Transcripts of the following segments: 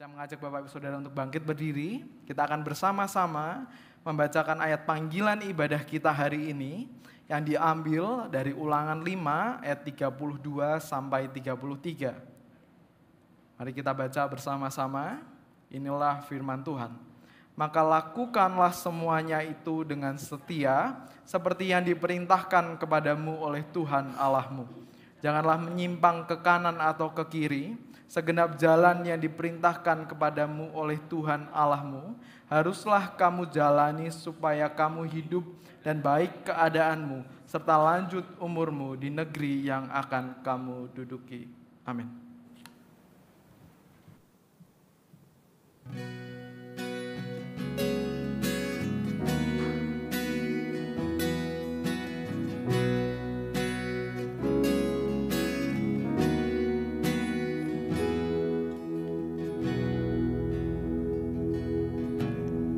Saya mengajak Bapak Ibu Saudara untuk bangkit berdiri. Kita akan bersama-sama membacakan ayat panggilan ibadah kita hari ini yang diambil dari Ulangan 5 ayat 32 sampai 33. Mari kita baca bersama-sama. Inilah firman Tuhan. Maka lakukanlah semuanya itu dengan setia, seperti yang diperintahkan kepadamu oleh Tuhan Allahmu. Janganlah menyimpang ke kanan atau ke kiri. Segenap jalan yang diperintahkan kepadamu oleh Tuhan Allahmu, haruslah kamu jalani supaya kamu hidup dan baik keadaanmu, serta lanjut umurmu di negeri yang akan kamu duduki. Amin.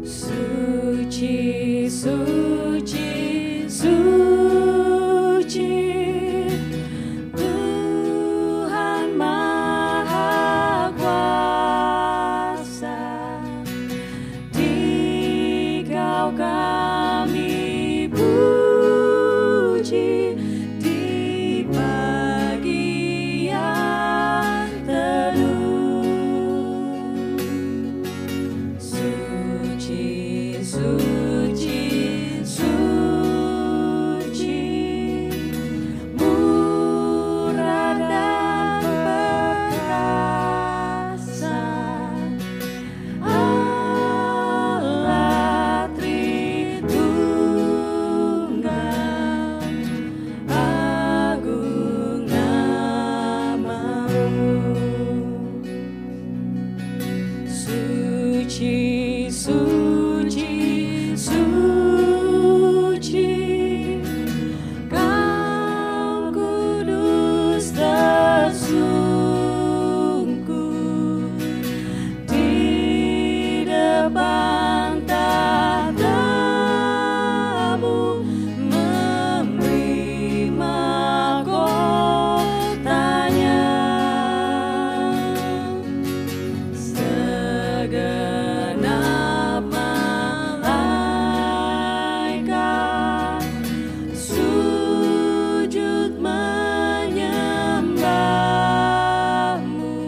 Suci, suci, suci, Tuhan Maha Kuasa, Dikau kami puji di pagi yang teduh. Suci, suci, murah dan perkasa, Allah Tritunggal, agung namamu. Suci, suci, suci, Kau kudus tersungkur di depan tahta-Mu, memberi mahkotanya. Segenap malaikat sujud menyembah-Mu,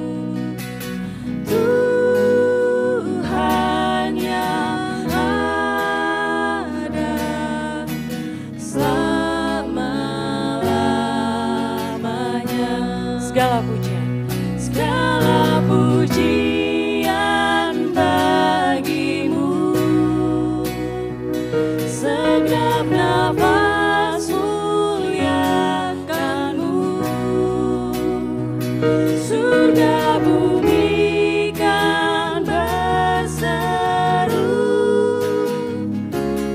Tuhan yang ada selama-lamanya. Segala pujian bagimu, segenap nafas muliakan-Mu, surga bumi kan berseru,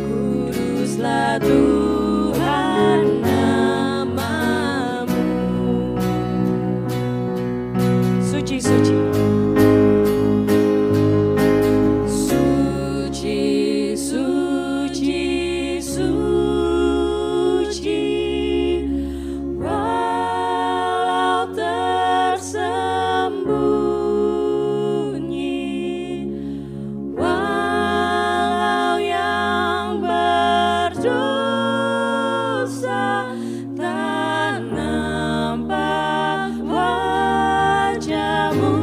kuduslah Tuhan namamu. Suci, suci, suci, suci, suci, walau tersembunyi, walau yang berdosa tak nampak wajah-Mu,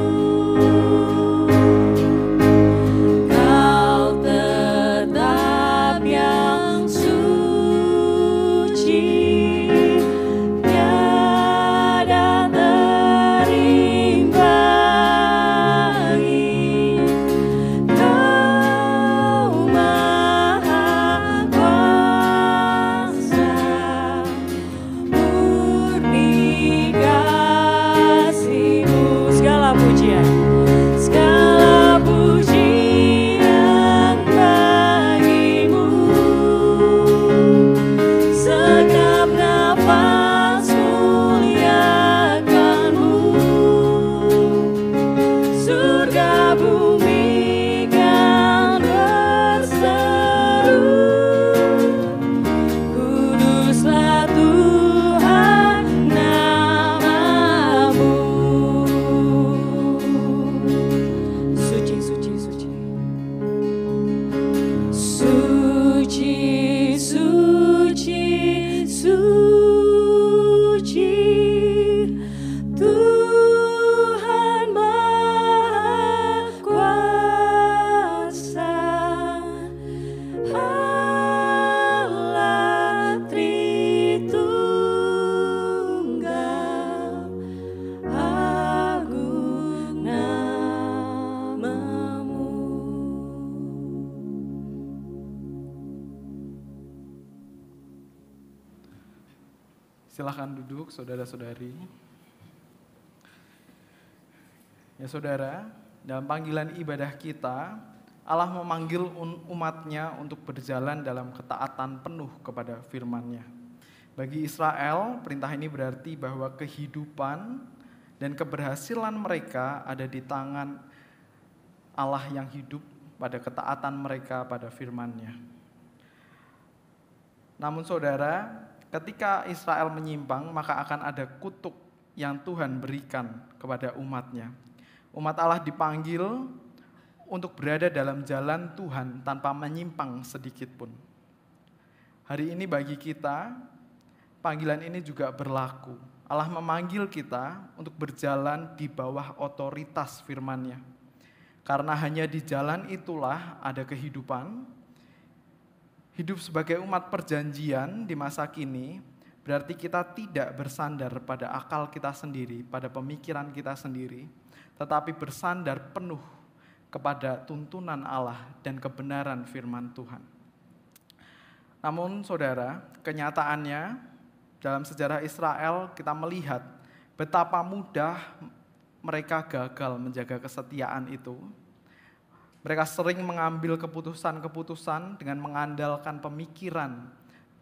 Kau tetap yang suci, tiada terimbangi. Kau Maha Kuasa, murni kasih-Mu. Segala pujian bagimu, segenap nafas muliakan-Mu, surga bumi kan berseru, kuduslah Tuhan namamu. Silahkan duduk, saudara-saudari. Ya saudara, dalam panggilan ibadah kita, Allah memanggil umatnya untuk berjalan dalam ketaatan penuh kepada firman-Nya. Bagi Israel, perintah ini berarti bahwa kehidupan dan keberhasilan mereka ada di tangan Allah yang hidup pada ketaatan mereka pada firman-Nya. Namun saudara, ketika Israel menyimpang, maka akan ada kutuk yang Tuhan berikan kepada umatnya. Umat Allah dipanggil untuk berada dalam jalan Tuhan tanpa menyimpang sedikit pun. Hari ini bagi kita, panggilan ini juga berlaku. Allah memanggil kita untuk berjalan di bawah otoritas firman-Nya. Karena hanya di jalan itulah ada kehidupan. Hidup sebagai umat perjanjian di masa kini berarti kita tidak bersandar pada akal kita sendiri, pada pemikiran kita sendiri, tetapi bersandar penuh kepada tuntunan Allah dan kebenaran firman Tuhan. Namun saudara, kenyataannya dalam sejarah Israel kita melihat betapa mudah mereka gagal menjaga kesetiaan itu. Mereka sering mengambil keputusan-keputusan dengan mengandalkan pemikiran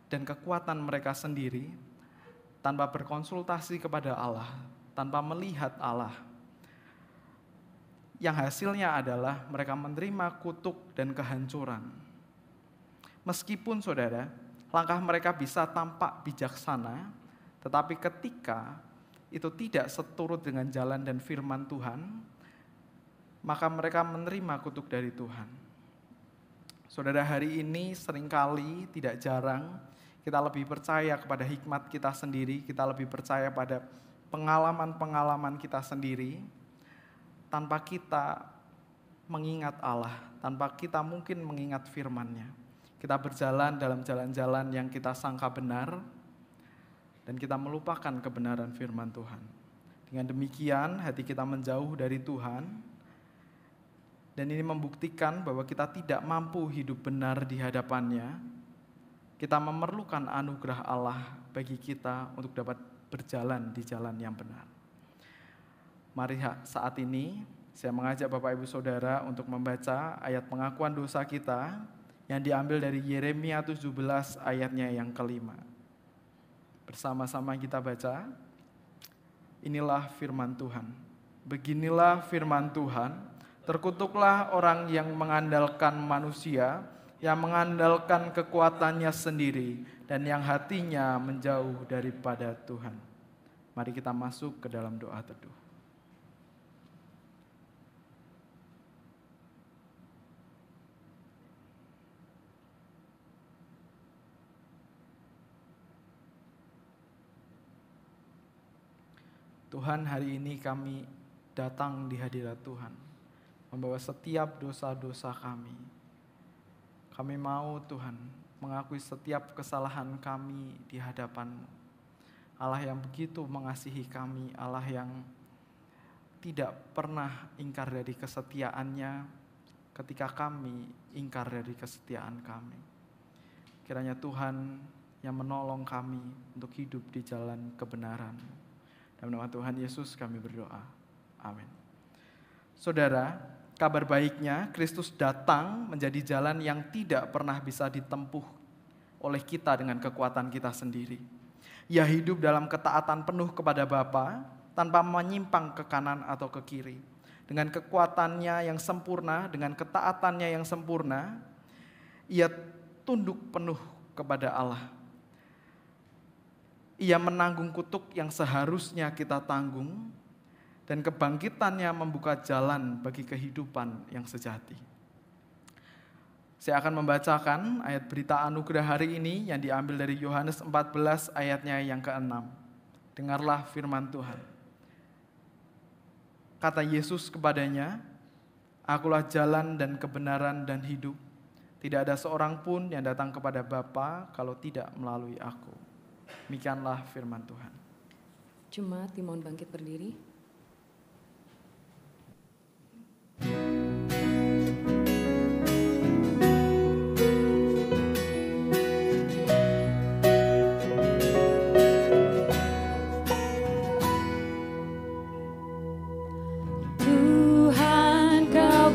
dan kekuatan mereka sendiri tanpa berkonsultasi kepada Allah, tanpa melihat Allah. Yang hasilnya adalah mereka menerima kutuk dan kehancuran. Meskipun saudara, langkah mereka bisa tampak bijaksana, tetapi ketika itu tidak seturut dengan jalan dan firman Tuhan, maka mereka menerima kutuk dari Tuhan. Saudara, hari ini seringkali, tidak jarang, kita lebih percaya kepada hikmat kita sendiri, kita lebih percaya pada pengalaman-pengalaman kita sendiri, tanpa kita mengingat Allah, tanpa kita mungkin mengingat firman-Nya. Kita berjalan dalam jalan-jalan yang kita sangka benar, dan kita melupakan kebenaran firman Tuhan. Dengan demikian, hati kita menjauh dari Tuhan, dan ini membuktikan bahwa kita tidak mampu hidup benar di hadapan-Nya. Kita memerlukan anugerah Allah bagi kita untuk dapat berjalan di jalan yang benar. Mari saat ini saya mengajak Bapak Ibu Saudara untuk membaca ayat pengakuan dosa kita yang diambil dari Yeremia 17 ayatnya yang kelima. Bersama-sama kita baca. Inilah firman Tuhan. Beginilah firman Tuhan. Terkutuklah orang yang mengandalkan manusia, yang mengandalkan kekuatannya sendiri, dan yang hatinya menjauh daripada Tuhan. Mari kita masuk ke dalam doa teduh. Tuhan, hari ini kami datang di hadirat Tuhan, membawa setiap dosa-dosa kami. Kami mau Tuhan mengakui setiap kesalahan kami di hadapan-Mu. Allah yang begitu mengasihi kami, Allah yang tidak pernah ingkar dari kesetiaan-Nya ketika kami ingkar dari kesetiaan kami. Kiranya Tuhan yang menolong kami untuk hidup di jalan kebenaran. Dalam nama Tuhan Yesus kami berdoa. Amin. Saudara, kabar baiknya Kristus datang menjadi jalan yang tidak pernah bisa ditempuh oleh kita dengan kekuatan kita sendiri. Ia hidup dalam ketaatan penuh kepada Bapa tanpa menyimpang ke kanan atau ke kiri. Dengan kekuatannya yang sempurna, dengan ketaatannya yang sempurna, ia tunduk penuh kepada Allah. Ia menanggung kutuk yang seharusnya kita tanggung, dan kebangkitannya membuka jalan bagi kehidupan yang sejati. Saya akan membacakan ayat berita anugerah hari ini yang diambil dari Yohanes 14 ayatnya yang ke-6. Dengarlah firman Tuhan. Kata Yesus kepadanya, "Akulah jalan dan kebenaran dan hidup. Tidak ada seorang pun yang datang kepada Bapa kalau tidak melalui aku." Demikianlah firman Tuhan. Jemaat dimohon bangkit berdiri.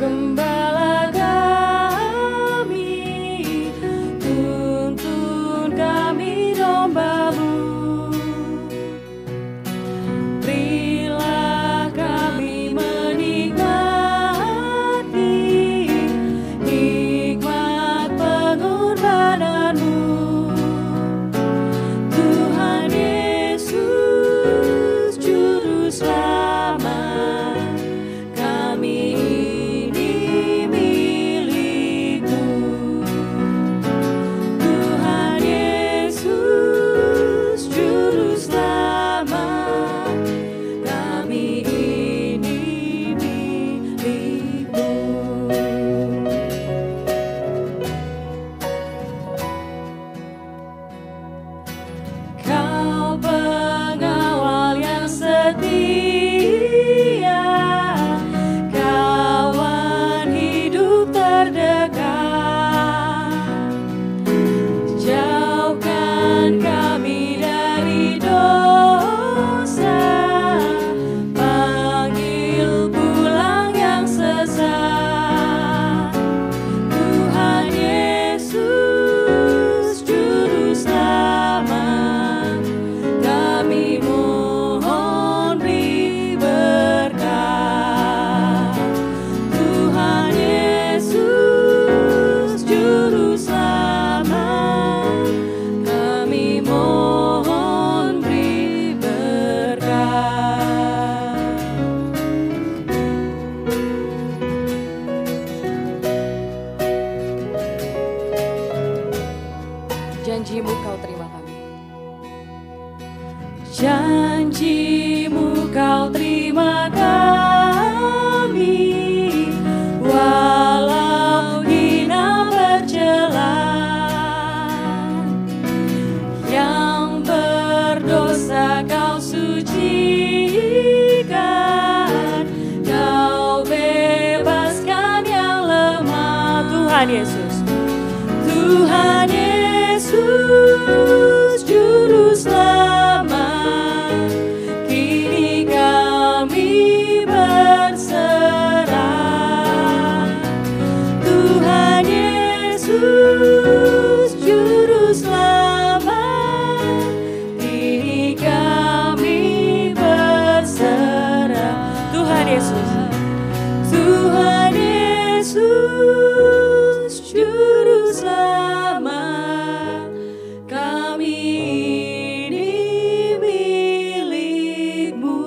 Gembala kami, tuntun kami domba-Mu. Berilah kami menikmati hikmat pengorbanan-Mu. Tuhan Yesus, Juru Selamat, kami ini milik-Mu. Tuhan Yesus, Juru Selamat, kami ini milik-Mu. Kau pengawal yang setia, kawan hidup terdekat. Jauhkan kami dari dosa, panggil pulang yang sesat. Tuhan Yesus, Juru Selamat, kami mohon beri berkat. Tuhan Yesus, Juru Selamat, kami mohon beri berkat. Janji-Mu Kau terima kami. Janji-Mu Kau terima kami, walau hina bercela. Yang berdosa Kau sucikan, Kau bebaskan yang lemah. Tuhan Yesus, Tuhan Yesus, Juru Selamat, kini kami berserah. Tuhan Yesus, Juru Selamat, kini kami berserah. Tuhan Yesus, Tuhan Yesus, Juru Selamat, kami ini milik-Mu.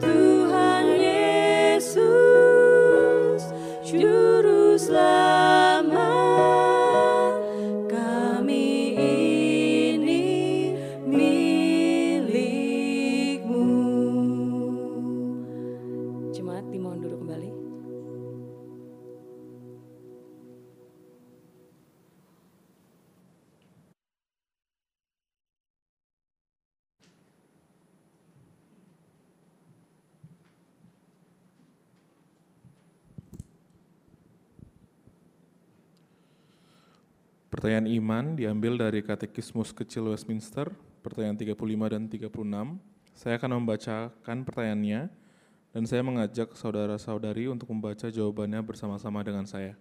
Tuhan Yesus, Juru Selamat, kami ini milik-Mu. Jemaat dimohon duduk kembali. Pertanyaan iman diambil dari Katekismus Kecil Westminster, pertanyaan 35 dan 36. Saya akan membacakan pertanyaannya, dan saya mengajak saudara-saudari untuk membaca jawabannya bersama-sama dengan saya.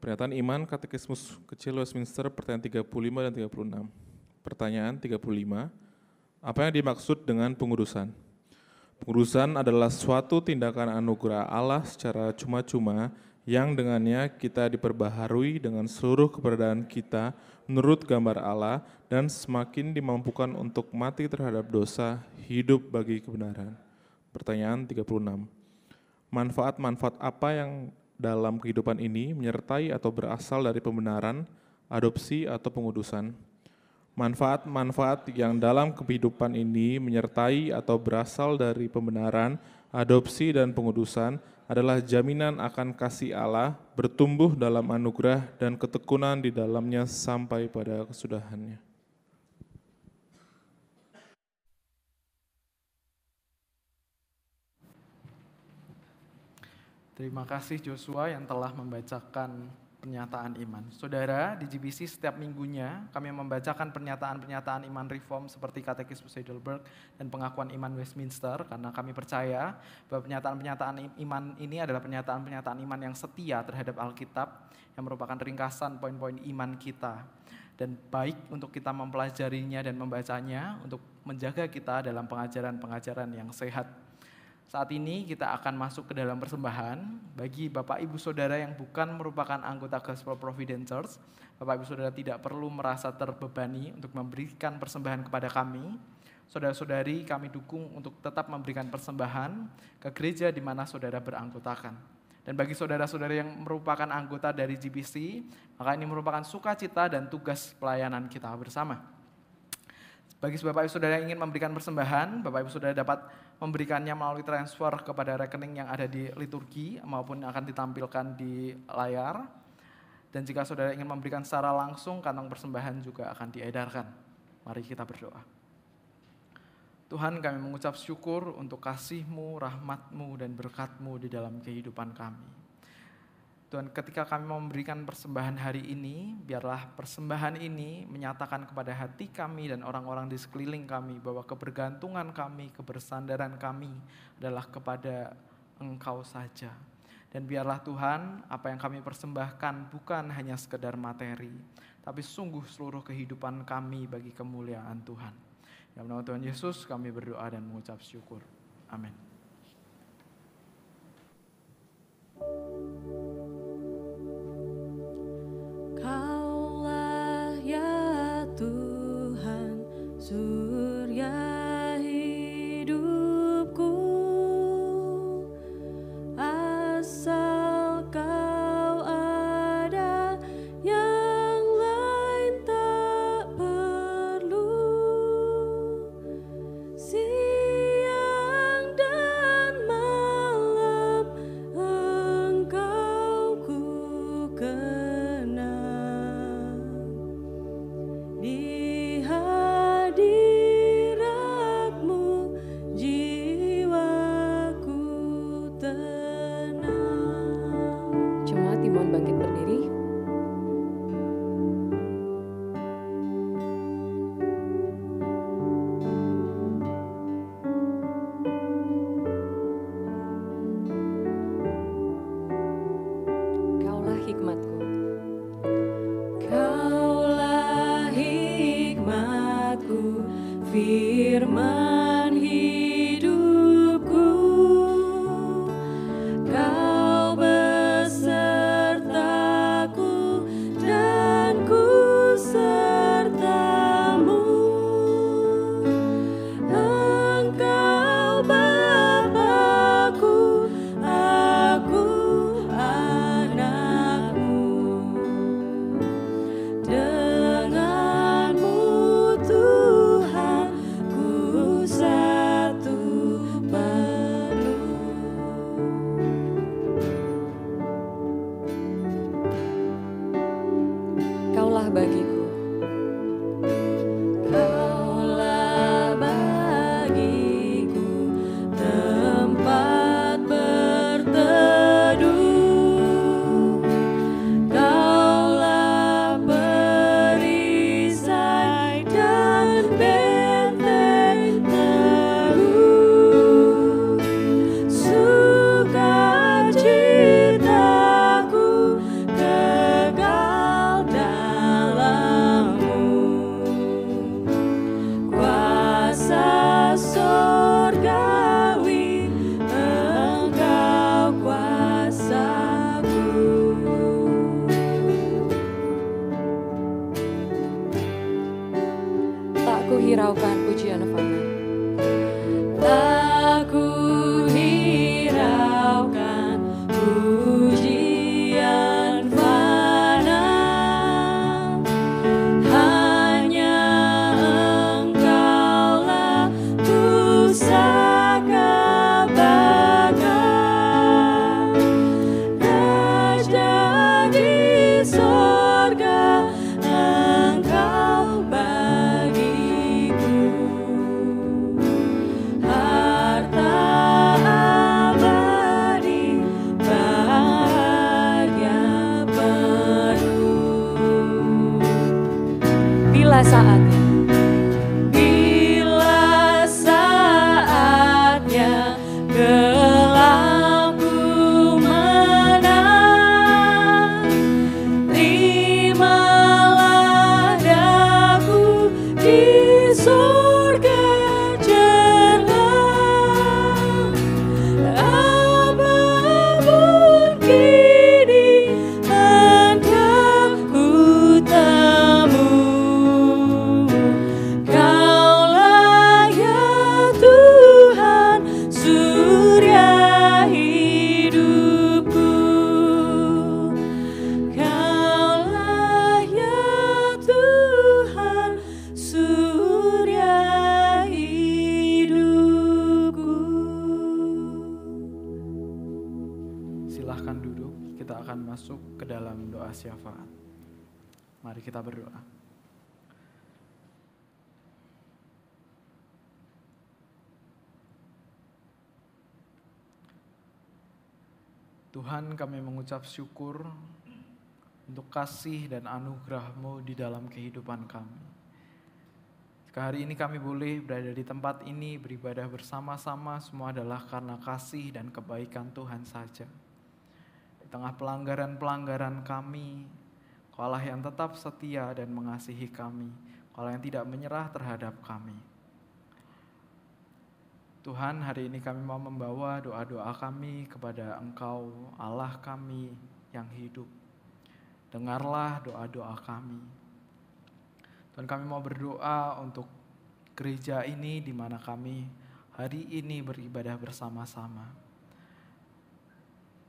Pernyataan iman Katekismus Kecil Westminster, pertanyaan 35 dan 36. Pertanyaan 35, apa yang dimaksud dengan pengudusan? Pengudusan adalah suatu tindakan anugerah Allah secara cuma-cuma yang dengannya kita diperbaharui dengan seluruh keberadaan kita menurut gambar Allah dan semakin dimampukan untuk mati terhadap dosa, hidup bagi kebenaran. Pertanyaan 36. Manfaat-manfaat apa yang dalam kehidupan ini menyertai atau berasal dari pembenaran, adopsi, atau pengudusan? Manfaat-manfaat yang dalam kehidupan ini menyertai atau berasal dari pembenaran, adopsi, dan pengudusan adalah jaminan akan kasih Allah bertumbuh dalam anugerah dan ketekunan di dalamnya sampai pada kesudahannya. Terima kasih Joshua yang telah membacakan pernyataan iman. Saudara, di GBC setiap minggunya kami membacakan pernyataan-pernyataan iman Reform seperti Katekismus Heidelberg dan pengakuan iman Westminster, karena kami percaya bahwa pernyataan-pernyataan iman ini adalah pernyataan-pernyataan iman yang setia terhadap Alkitab, yang merupakan ringkasan poin-poin iman kita. Dan baik untuk kita mempelajarinya dan membacanya, untuk menjaga kita dalam pengajaran-pengajaran yang sehat. Saat ini kita akan masuk ke dalam persembahan. Bagi Bapak Ibu Saudara yang bukan merupakan anggota Gospel Providence Church, Bapak Ibu Saudara tidak perlu merasa terbebani untuk memberikan persembahan kepada kami. Saudara-saudari kami dukung untuk tetap memberikan persembahan ke gereja di mana saudara beranggotakan. Dan bagi saudara-saudara yang merupakan anggota dari GBC, maka ini merupakan sukacita dan tugas pelayanan kita bersama. Bagi Bapak Ibu Saudara yang ingin memberikan persembahan, Bapak Ibu Saudara dapat memberikannya melalui transfer kepada rekening yang ada di liturgi maupun akan ditampilkan di layar. Dan jika saudara ingin memberikan secara langsung, kantong persembahan juga akan diedarkan. Mari kita berdoa. Tuhan, kami mengucap syukur untuk kasih-Mu, rahmat-Mu, dan berkat-Mu di dalam kehidupan kami. Tuhan, ketika kami memberikan persembahan hari ini, biarlah persembahan ini menyatakan kepada hati kami dan orang-orang di sekeliling kami bahwa kebergantungan kami, kebersandaran kami adalah kepada Engkau saja. Dan biarlah Tuhan, apa yang kami persembahkan bukan hanya sekedar materi, tapi sungguh seluruh kehidupan kami bagi kemuliaan Tuhan. Dalam nama Tuhan Yesus kami berdoa dan mengucap syukur. Amin. Kaulah ya Tuhan, surya hidupku, asal Kau ada, yang lain tak perlu. Siang dan malam Engkau ku kenal, di hadirat-Mu jiwaku tenang. Jemaat dimohon bangkit berdiri. Kaulah hikmatku. Kaulah hikmatku, firman hidupku. Kau besertaku dan ku sertamu. Engkau Bapa-Ku, aku anak-Mu. Denganmu Tuhan, ku satu penuh. Kaulah bagiku. Kaulah bagiku tempat berteduh. Kaulah perisai dan benteng teduh. Sukacitaku kekal dalam silahkan duduk, kita akan masuk ke dalam doa syafaat. Mari kita berdoa. Tuhan, kami mengucap syukur untuk kasih dan anugerah-Mu di dalam kehidupan kami. Jika hari ini kami boleh berada di tempat ini, beribadah bersama-sama, semua adalah karena kasih dan kebaikan Tuhan saja. Di tengah pelanggaran-pelanggaran kami, Kau Allah yang tetap setia dan mengasihi kami, Kau Allah yang tidak menyerah terhadap kami. Tuhan, hari ini kami mau membawa doa-doa kami kepada Engkau, Allah kami yang hidup. Dengarlah doa-doa kami. Tuhan, kami mau berdoa untuk gereja ini di mana kami hari ini beribadah bersama-sama.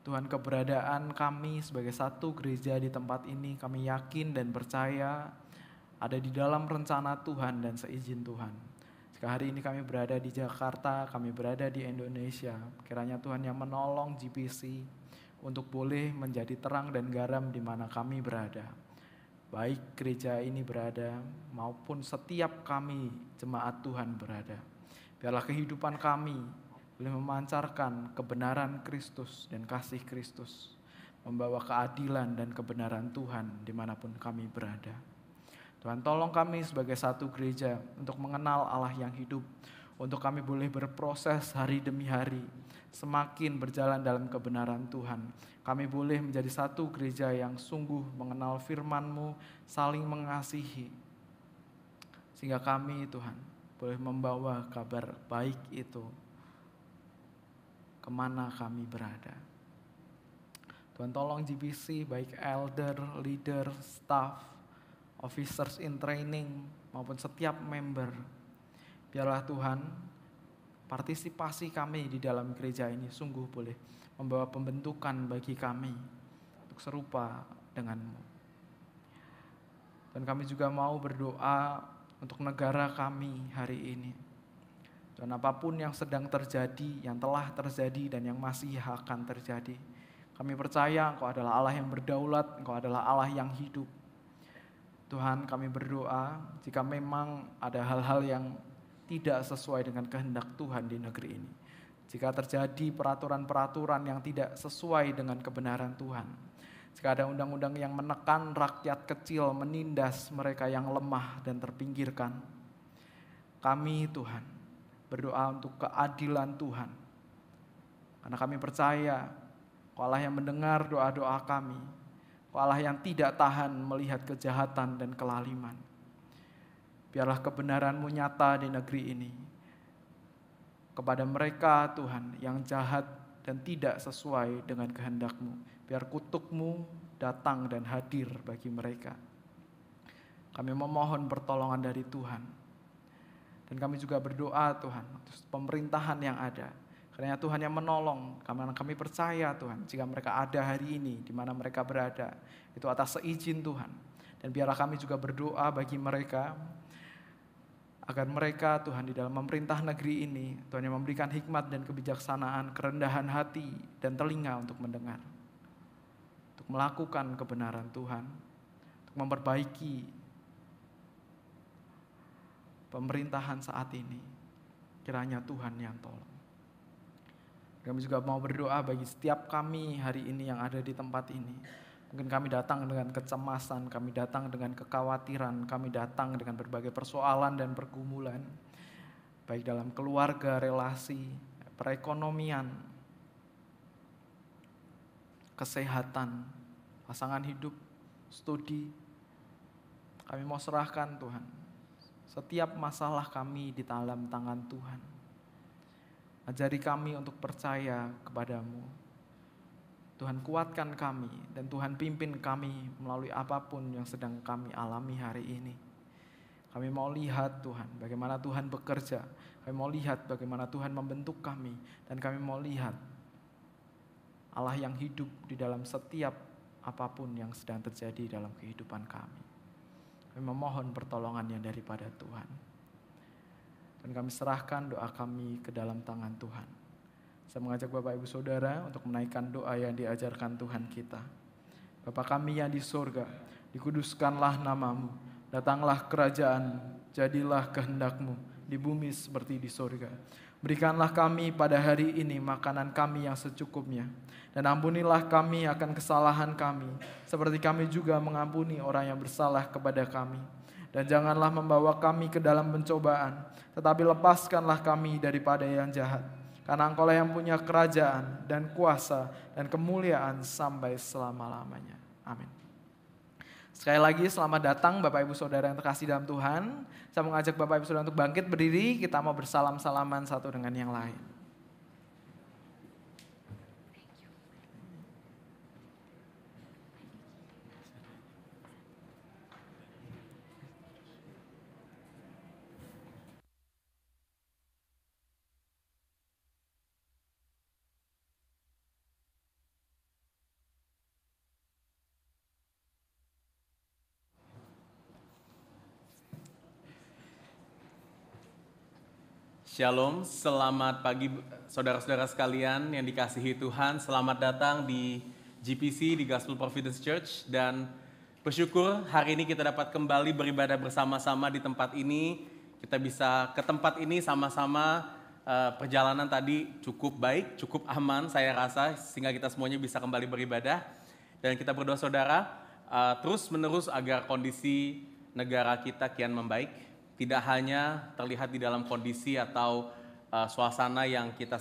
Tuhan, keberadaan kami sebagai satu gereja di tempat ini kami yakin dan percaya ada di dalam rencana Tuhan dan seizin Tuhan. Jika hari ini kami berada di Jakarta, kami berada di Indonesia, kiranya Tuhan yang menolong GPC untuk boleh menjadi terang dan garam di mana kami berada. Baik gereja ini berada maupun setiap kami jemaat Tuhan berada. Biarlah kehidupan kami boleh memancarkan kebenaran Kristus dan kasih Kristus. Membawa keadilan dan kebenaran Tuhan dimanapun kami berada. Tuhan, tolong kami sebagai satu gereja untuk mengenal Allah yang hidup. Untuk kami boleh berproses hari demi hari. Semakin berjalan dalam kebenaran Tuhan. Kami boleh menjadi satu gereja yang sungguh mengenal firman-Mu, saling mengasihi. Sehingga kami, Tuhan, boleh membawa kabar baik itu kemana kami berada. Tuhan, tolong GBC, baik elder, leader, staff, officers in training, maupun setiap member. Biarlah Tuhan, partisipasi kami di dalam gereja ini sungguh boleh membawa pembentukan bagi kami untuk serupa dengan-Mu. Dan kami juga mau berdoa untuk negara kami hari ini. Dan apapun yang sedang terjadi, yang telah terjadi dan yang masih akan terjadi, kami percaya Engkau adalah Allah yang berdaulat, Engkau adalah Allah yang hidup. Tuhan, kami berdoa jika memang ada hal-hal yang tidak sesuai dengan kehendak Tuhan di negeri ini. Jika terjadi peraturan-peraturan yang tidak sesuai dengan kebenaran Tuhan. Jika ada undang-undang yang menekan rakyat kecil, menindas mereka yang lemah dan terpinggirkan. Kami Tuhan berdoa untuk keadilan Tuhan. Karena kami percaya Kau Allah yang mendengar doa-doa kami. Kau Allah yang tidak tahan melihat kejahatan dan kelaliman. Biarlah kebenaran-Mu nyata di negeri ini. Kepada mereka Tuhan yang jahat dan tidak sesuai dengan kehendak-Mu. Biar kutuk-Mu datang dan hadir bagi mereka. Kami memohon pertolongan dari Tuhan. Dan kami juga berdoa Tuhan untuk pemerintahan yang ada. Karena Tuhan yang menolong, karena kami percaya Tuhan jika mereka ada hari ini di mana mereka berada. Itu atas seizin Tuhan. Dan biarlah kami juga berdoa bagi mereka agar mereka Tuhan di dalam memerintah negeri ini, Tuhan yang memberikan hikmat dan kebijaksanaan, kerendahan hati dan telinga untuk mendengar. Untuk melakukan kebenaran Tuhan, untuk memperbaiki pemerintahan saat ini. Kiranya Tuhan yang tolong. Kami juga mau berdoa bagi setiap kami hari ini yang ada di tempat ini. Mungkin kami datang dengan kecemasan, kami datang dengan kekhawatiran, kami datang dengan berbagai persoalan dan pergumulan. Baik dalam keluarga, relasi, perekonomian, kesehatan, pasangan hidup, studi. Kami mau serahkan Tuhan. Setiap masalah kami di dalam tangan Tuhan. Ajari kami untuk percaya kepada-Mu. Tuhan kuatkan kami dan Tuhan pimpin kami melalui apapun yang sedang kami alami hari ini. Kami mau lihat Tuhan bagaimana Tuhan bekerja. Kami mau lihat bagaimana Tuhan membentuk kami. Dan kami mau lihat Allah yang hidup di dalam setiap apapun yang sedang terjadi dalam kehidupan kami. Kami memohon pertolongannya daripada Tuhan. Dan kami serahkan doa kami ke dalam tangan Tuhan. Saya mengajak Bapak Ibu Saudara untuk menaikkan doa yang diajarkan Tuhan kita. Bapa kami yang di sorga, dikuduskanlah namamu, datanglah kerajaan, jadilah kehendak-Mu di bumi seperti di sorga. Berikanlah kami pada hari ini makanan kami yang secukupnya, dan ampunilah kami akan kesalahan kami, seperti kami juga mengampuni orang yang bersalah kepada kami. Dan janganlah membawa kami ke dalam pencobaan, tetapi lepaskanlah kami daripada yang jahat. Karena Engkaulah yang punya kerajaan dan kuasa dan kemuliaan sampai selama-lamanya. Amin. Sekali lagi selamat datang Bapak Ibu Saudara yang terkasih dalam Tuhan. Saya mengajak Bapak Ibu Saudara untuk bangkit berdiri, kita mau bersalam-salaman satu dengan yang lain. Shalom, selamat pagi saudara-saudara sekalian yang dikasihi Tuhan. Selamat datang di GPC, di Gospel Providence Church. Dan bersyukur hari ini kita dapat kembali beribadah bersama-sama di tempat ini. Kita bisa ke tempat ini sama-sama, perjalanan tadi cukup baik, cukup aman saya rasa. Sehingga kita semuanya bisa kembali beribadah. Dan kita berdoa saudara, terus menerus agar kondisi negara kita kian membaik. Tidak hanya terlihat di dalam kondisi atau suasana yang kita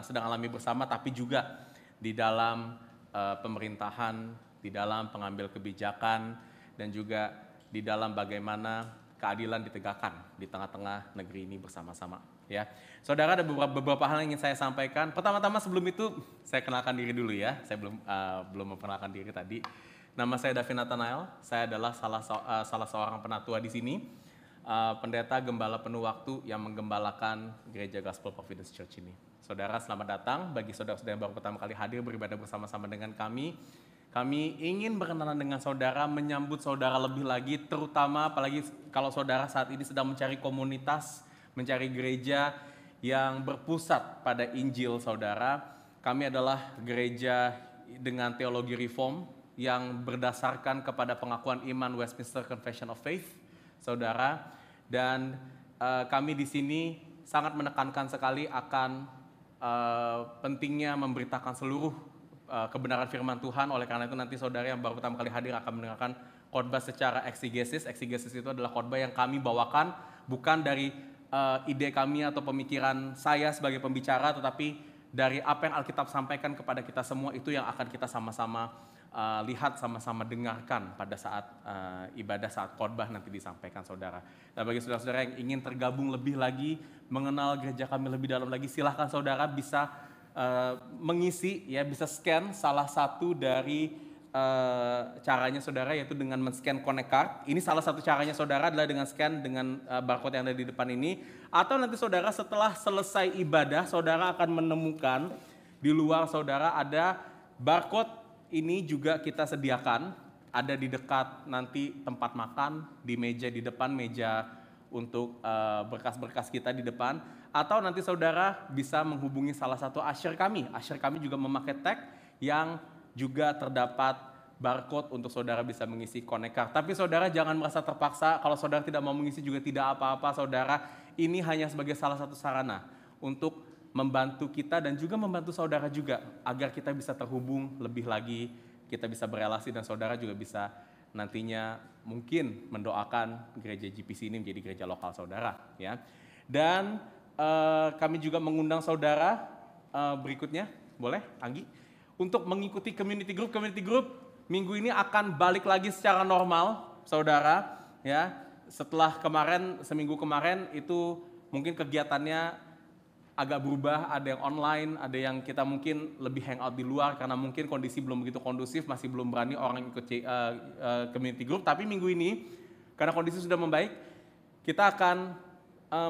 sedang alami bersama, tapi juga di dalam pemerintahan, di dalam pengambil kebijakan, dan juga di dalam bagaimana keadilan ditegakkan di tengah-tengah negeri ini bersama-sama. Ya, saudara, ada beberapa hal yang ingin saya sampaikan. Pertama-tama sebelum itu saya kenalkan diri dulu ya. Saya belum memperkenalkan diri tadi. Nama saya David Nathanael. Saya adalah salah seorang penatua di sini. Pendeta gembala penuh waktu yang menggembalakan Gereja Gospel Providence Church ini. Saudara, selamat datang. Bagi saudara-saudara yang baru pertama kali hadir beribadah bersama-sama dengan kami. Kami ingin berkenalan dengan saudara, menyambut saudara lebih lagi, terutama apalagi kalau saudara saat ini sedang mencari komunitas, mencari gereja yang berpusat pada Injil saudara. Kami adalah gereja dengan teologi reform yang berdasarkan kepada pengakuan iman Westminster Confession of Faith, saudara. Dan kami di sini sangat menekankan sekali akan pentingnya memberitakan seluruh kebenaran firman Tuhan. Oleh karena itu nanti saudara yang baru pertama kali hadir akan mendengarkan khotbah secara eksegesis. Eksegesis itu adalah khotbah yang kami bawakan bukan dari ide kami atau pemikiran saya sebagai pembicara, tetapi dari apa yang Alkitab sampaikan kepada kita semua. Itu yang akan kita sama-sama lihat, sama-sama dengarkan pada saat ibadah, saat khotbah nanti disampaikan saudara. Dan bagi saudara-saudara yang ingin tergabung lebih lagi, mengenal gereja kami lebih dalam lagi, silahkan saudara bisa mengisi, ya, bisa scan salah satu dari caranya saudara, yaitu dengan men-scan Connect Card. Ini salah satu caranya saudara adalah dengan scan dengan barcode yang ada di depan ini. Atau nanti saudara setelah selesai ibadah, saudara akan menemukan di luar saudara ada barcode. Ini juga kita sediakan, ada di dekat nanti tempat makan, di meja di depan, meja untuk berkas-berkas kita di depan. Atau nanti saudara bisa menghubungi salah satu usher kami. Usher kami juga memakai tag yang juga terdapat barcode untuk saudara bisa mengisi Connect Card. Tapi saudara jangan merasa terpaksa, kalau saudara tidak mau mengisi juga tidak apa-apa saudara. Ini hanya sebagai salah satu sarana untuk membantu kita dan juga membantu saudara juga agar kita bisa terhubung lebih lagi, kita bisa berelasi dan saudara juga bisa nantinya mungkin mendoakan gereja GPC ini menjadi gereja lokal saudara, ya. Dan kami juga mengundang saudara berikutnya, boleh Anggi, untuk mengikuti community group. Community group minggu ini akan balik lagi secara normal saudara, ya. Setelah seminggu kemarin itu mungkin kegiatannya agak berubah, ada yang online, ada yang kita mungkin lebih hangout di luar karena mungkin kondisi belum begitu kondusif, masih belum berani orang ikut community group. Tapi minggu ini karena kondisi sudah membaik, kita akan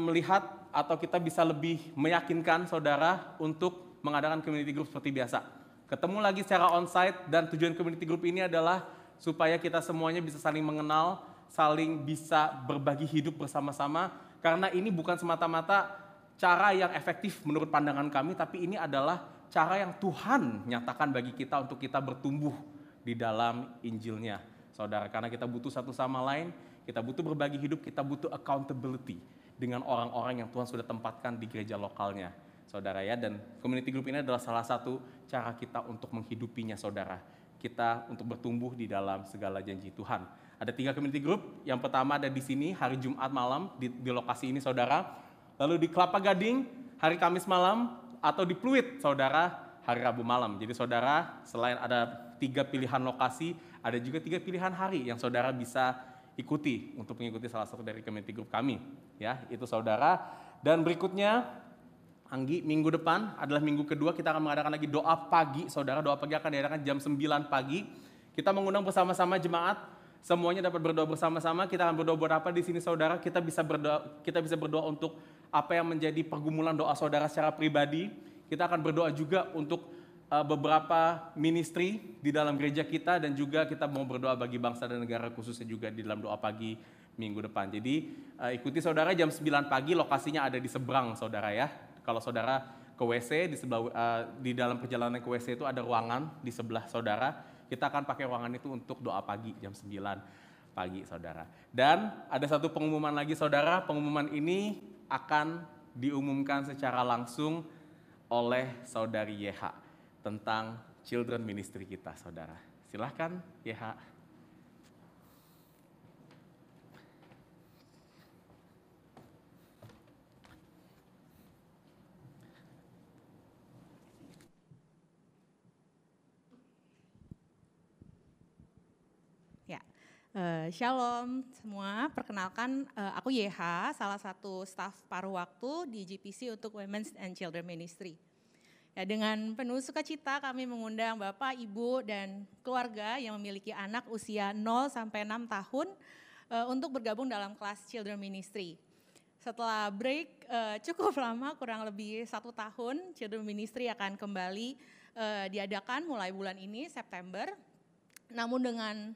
melihat atau kita bisa lebih meyakinkan saudara untuk mengadakan community group seperti biasa. Ketemu lagi secara onsite, dan tujuan community group ini adalah supaya kita semuanya bisa saling mengenal, saling bisa berbagi hidup bersama-sama, karena ini bukan semata-mata cara yang efektif menurut pandangan kami, tapi ini adalah cara yang Tuhan nyatakan bagi kita untuk kita bertumbuh di dalam Injilnya, saudara. Karena kita butuh satu sama lain, kita butuh berbagi hidup, kita butuh accountability dengan orang-orang yang Tuhan sudah tempatkan di gereja lokalnya, saudara ya. Dan community group ini adalah salah satu cara kita untuk menghidupinya, saudara. Kita untuk bertumbuh di dalam segala janji Tuhan. Ada 3 community group. Yang pertama ada di sini hari Jumat malam di lokasi ini, saudara. Lalu di Kelapa Gading hari Kamis malam, atau di Pluit, saudara, hari Rabu malam. Jadi saudara, selain ada 3 pilihan lokasi, ada juga 3 pilihan hari yang saudara bisa ikuti untuk mengikuti salah satu dari community group kami. Ya, itu saudara. Dan berikutnya, Anggi, minggu depan adalah minggu kedua, kita akan mengadakan lagi doa pagi, saudara. Doa pagi akan diadakan jam 9 pagi. Kita mengundang bersama-sama jemaat, semuanya dapat berdoa bersama-sama. Kita akan berdoa buat apa di sini, saudara? Kita bisa berdoa untuk apa yang menjadi pergumulan doa saudara secara pribadi. Kita akan berdoa juga untuk beberapa ministry di dalam gereja kita, dan juga kita mau berdoa bagi bangsa dan negara, khususnya juga di dalam doa pagi minggu depan. Jadi ikuti saudara jam 9 pagi, lokasinya ada di seberang, saudara ya. Kalau saudara ke WC, di dalam perjalanan ke WC itu ada ruangan di sebelah saudara. Kita akan pakai ruangan itu untuk doa pagi jam 9 pagi, saudara. Dan ada satu pengumuman lagi, saudara. Pengumuman ini akan diumumkan secara langsung oleh saudari YH tentang children ministry kita, saudara. Silahkan YH. Shalom semua, perkenalkan aku YH, salah satu staf paruh waktu di GPC untuk Women's and Children Ministry. Ya, dengan penuh sukacita kami mengundang Bapak, Ibu, dan keluarga yang memiliki anak usia 0 sampai 6 tahun untuk bergabung dalam kelas Children Ministry. Setelah break cukup lama, kurang lebih 1 tahun, Children Ministry akan kembali diadakan mulai bulan ini, September. Namun dengan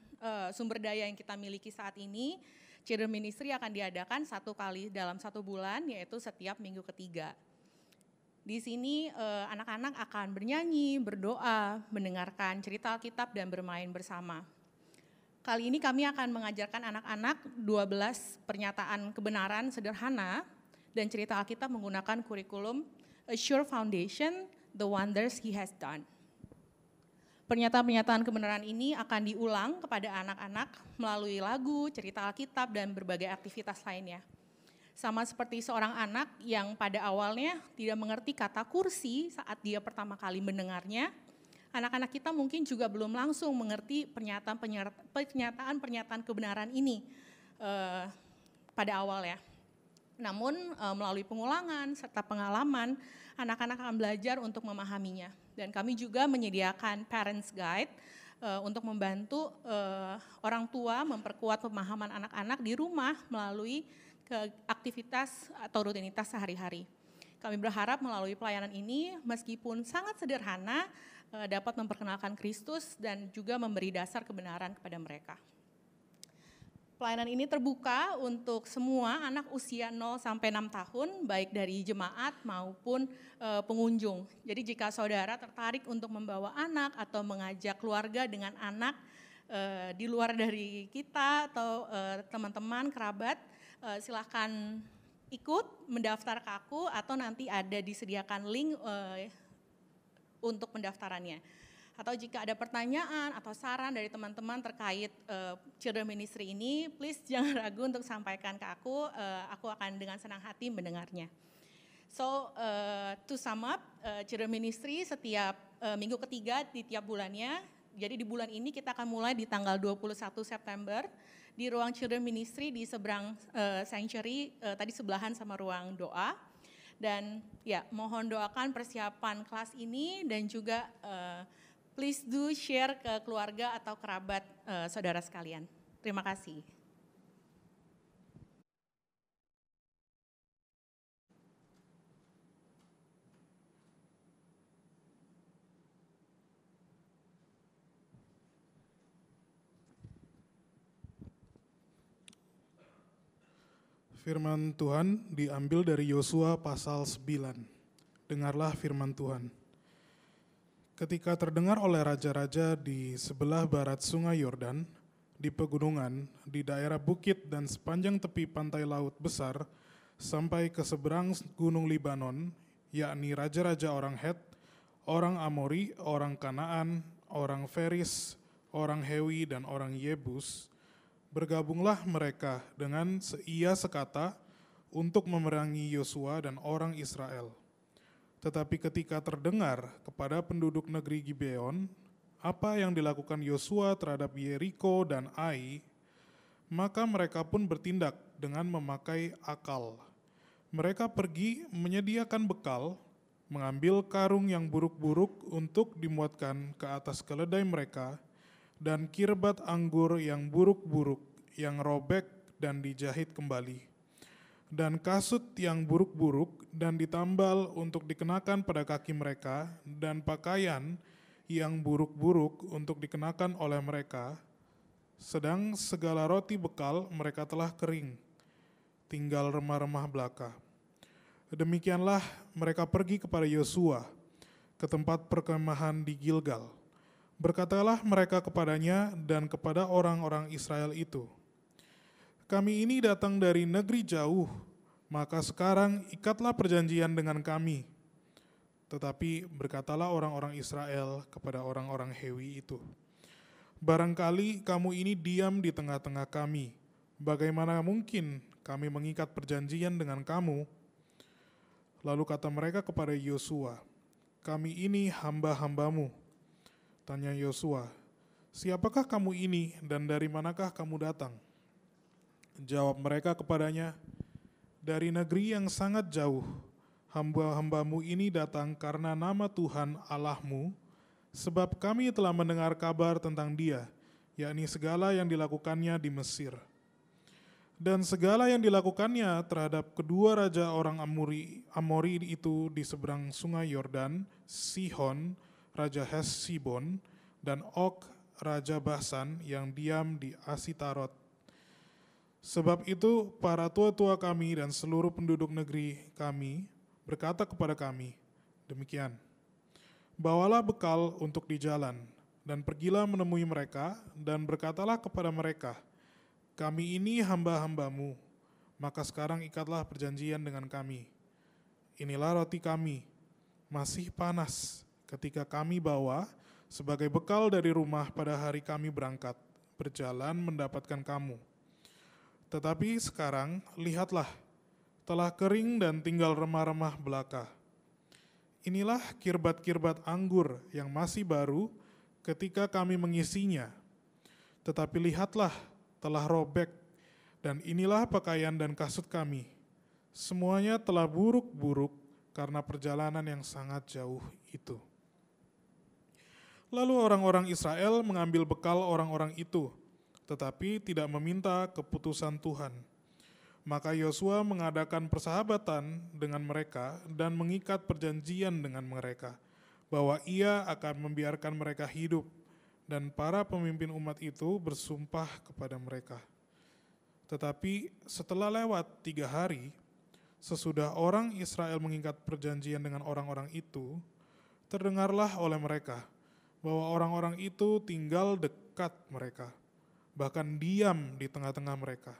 sumber daya yang kita miliki saat ini, Children Ministry akan diadakan 1 kali dalam 1 bulan, yaitu setiap minggu ketiga. Di sini anak-anak akan bernyanyi, berdoa, mendengarkan cerita Alkitab, dan bermain bersama. Kali ini kami akan mengajarkan anak-anak 12 pernyataan kebenaran sederhana dan cerita Alkitab menggunakan kurikulum A Sure Foundation, The Wonders He Has Done. Pernyataan-pernyataan kebenaran ini akan diulang kepada anak-anak melalui lagu, cerita Alkitab, dan berbagai aktivitas lainnya. Sama seperti seorang anak yang pada awalnya tidak mengerti kata kursi saat dia pertama kali mendengarnya, anak-anak kita mungkin juga belum langsung mengerti pernyataan-pernyataan kebenaran ini pada awal ya. Namun melalui pengulangan serta pengalaman, anak-anak akan belajar untuk memahaminya. Dan kami juga menyediakan Parents Guide untuk membantu orang tua memperkuat pemahaman anak-anak di rumah melalui aktivitas atau rutinitas sehari-hari. Kami berharap melalui pelayanan ini, meskipun sangat sederhana, dapat memperkenalkan Kristus dan juga memberi dasar kebenaran kepada mereka. Pelayanan ini terbuka untuk semua anak usia 0 sampai 6 tahun, baik dari jemaat maupun pengunjung. Jadi jika saudara tertarik untuk membawa anak atau mengajak keluarga dengan anak di luar dari kita atau teman-teman, kerabat, silakan ikut mendaftar ke aku atau nanti ada disediakan link untuk pendaftarannya. Atau jika ada pertanyaan atau saran dari teman-teman terkait Children Ministry ini, please jangan ragu untuk sampaikan ke aku akan dengan senang hati mendengarnya. So, to sum up, Children Ministry setiap minggu ketiga di tiap bulannya, jadi di bulan ini kita akan mulai di tanggal 21 September di ruang Children Ministry di seberang sanctuary, tadi sebelahan sama ruang doa. Dan ya, mohon doakan persiapan kelas ini dan juga please do share ke keluarga atau kerabat saudara sekalian. Terima kasih. Firman Tuhan diambil dari Yosua pasal 9. Dengarlah firman Tuhan. Ketika terdengar oleh raja-raja di sebelah barat sungai Yordan, di pegunungan, di daerah bukit dan sepanjang tepi pantai laut besar, sampai ke seberang gunung Libanon, yakni raja-raja orang Het, orang Amori, orang Kanaan, orang Feris, orang Hewi, dan orang Yebus, bergabunglah mereka dengan ia sekata untuk memerangi Yosua dan orang Israel. Tetapi ketika terdengar kepada penduduk negeri Gibeon apa yang dilakukan Yosua terhadap Yeriko dan Ai, maka mereka pun bertindak dengan memakai akal. Mereka pergi menyediakan bekal, mengambil karung yang buruk-buruk untuk dimuatkan ke atas keledai mereka, dan kirbat anggur yang buruk-buruk yang robek dan dijahit kembali, dan kasut yang buruk-buruk dan ditambal untuk dikenakan pada kaki mereka, dan pakaian yang buruk-buruk untuk dikenakan oleh mereka, sedang segala roti bekal mereka telah kering, tinggal remah-remah belaka. Demikianlah mereka pergi kepada Yosua ke tempat perkemahan di Gilgal. Berkatalah mereka kepadanya dan kepada orang-orang Israel itu, "Kami ini datang dari negeri jauh, maka sekarang ikatlah perjanjian dengan kami." Tetapi berkatalah orang-orang Israel kepada orang-orang Hewi itu, "Barangkali kamu ini diam di tengah-tengah kami. Bagaimana mungkin kami mengikat perjanjian dengan kamu?" Lalu kata mereka kepada Yosua, "Kami ini hamba-hambamu." Tanya Yosua, "Siapakah kamu ini dan dari manakah kamu datang?" Jawab mereka kepadanya, "Dari negeri yang sangat jauh, hamba-hambamu ini datang karena nama Tuhan Allahmu, sebab kami telah mendengar kabar tentang Dia, yakni segala yang dilakukannya di Mesir. Dan segala yang dilakukannya terhadap kedua raja orang Amori itu di seberang sungai Yordan, Sihon, Raja Hesibon, dan Og, Raja Basan yang diam di Asitarot. Sebab itu para tua-tua kami dan seluruh penduduk negeri kami berkata kepada kami, demikian, bawalah bekal untuk di jalan, dan pergilah menemui mereka, dan berkatalah kepada mereka, kami ini hamba-hambamu, maka sekarang ikatlah perjanjian dengan kami. Inilah roti kami, masih panas, ketika kami bawa sebagai bekal dari rumah pada hari kami berangkat, berjalan mendapatkan kamu. Tetapi sekarang, lihatlah, telah kering dan tinggal remah-remah belaka. Inilah kirbat-kirbat anggur yang masih baru ketika kami mengisinya. Tetapi lihatlah, telah robek, dan inilah pakaian dan kasut kami. Semuanya telah buruk-buruk karena perjalanan yang sangat jauh itu. Lalu orang-orang Israel mengambil bekal orang-orang itu, tetapi tidak meminta keputusan Tuhan. Maka Yosua mengadakan persahabatan dengan mereka dan mengikat perjanjian dengan mereka, bahwa ia akan membiarkan mereka hidup, dan para pemimpin umat itu bersumpah kepada mereka. Tetapi setelah lewat 3 hari, sesudah orang Israel mengikat perjanjian dengan orang-orang itu, terdengarlah oleh mereka bahwa orang-orang itu tinggal dekat mereka, bahkan diam di tengah-tengah mereka.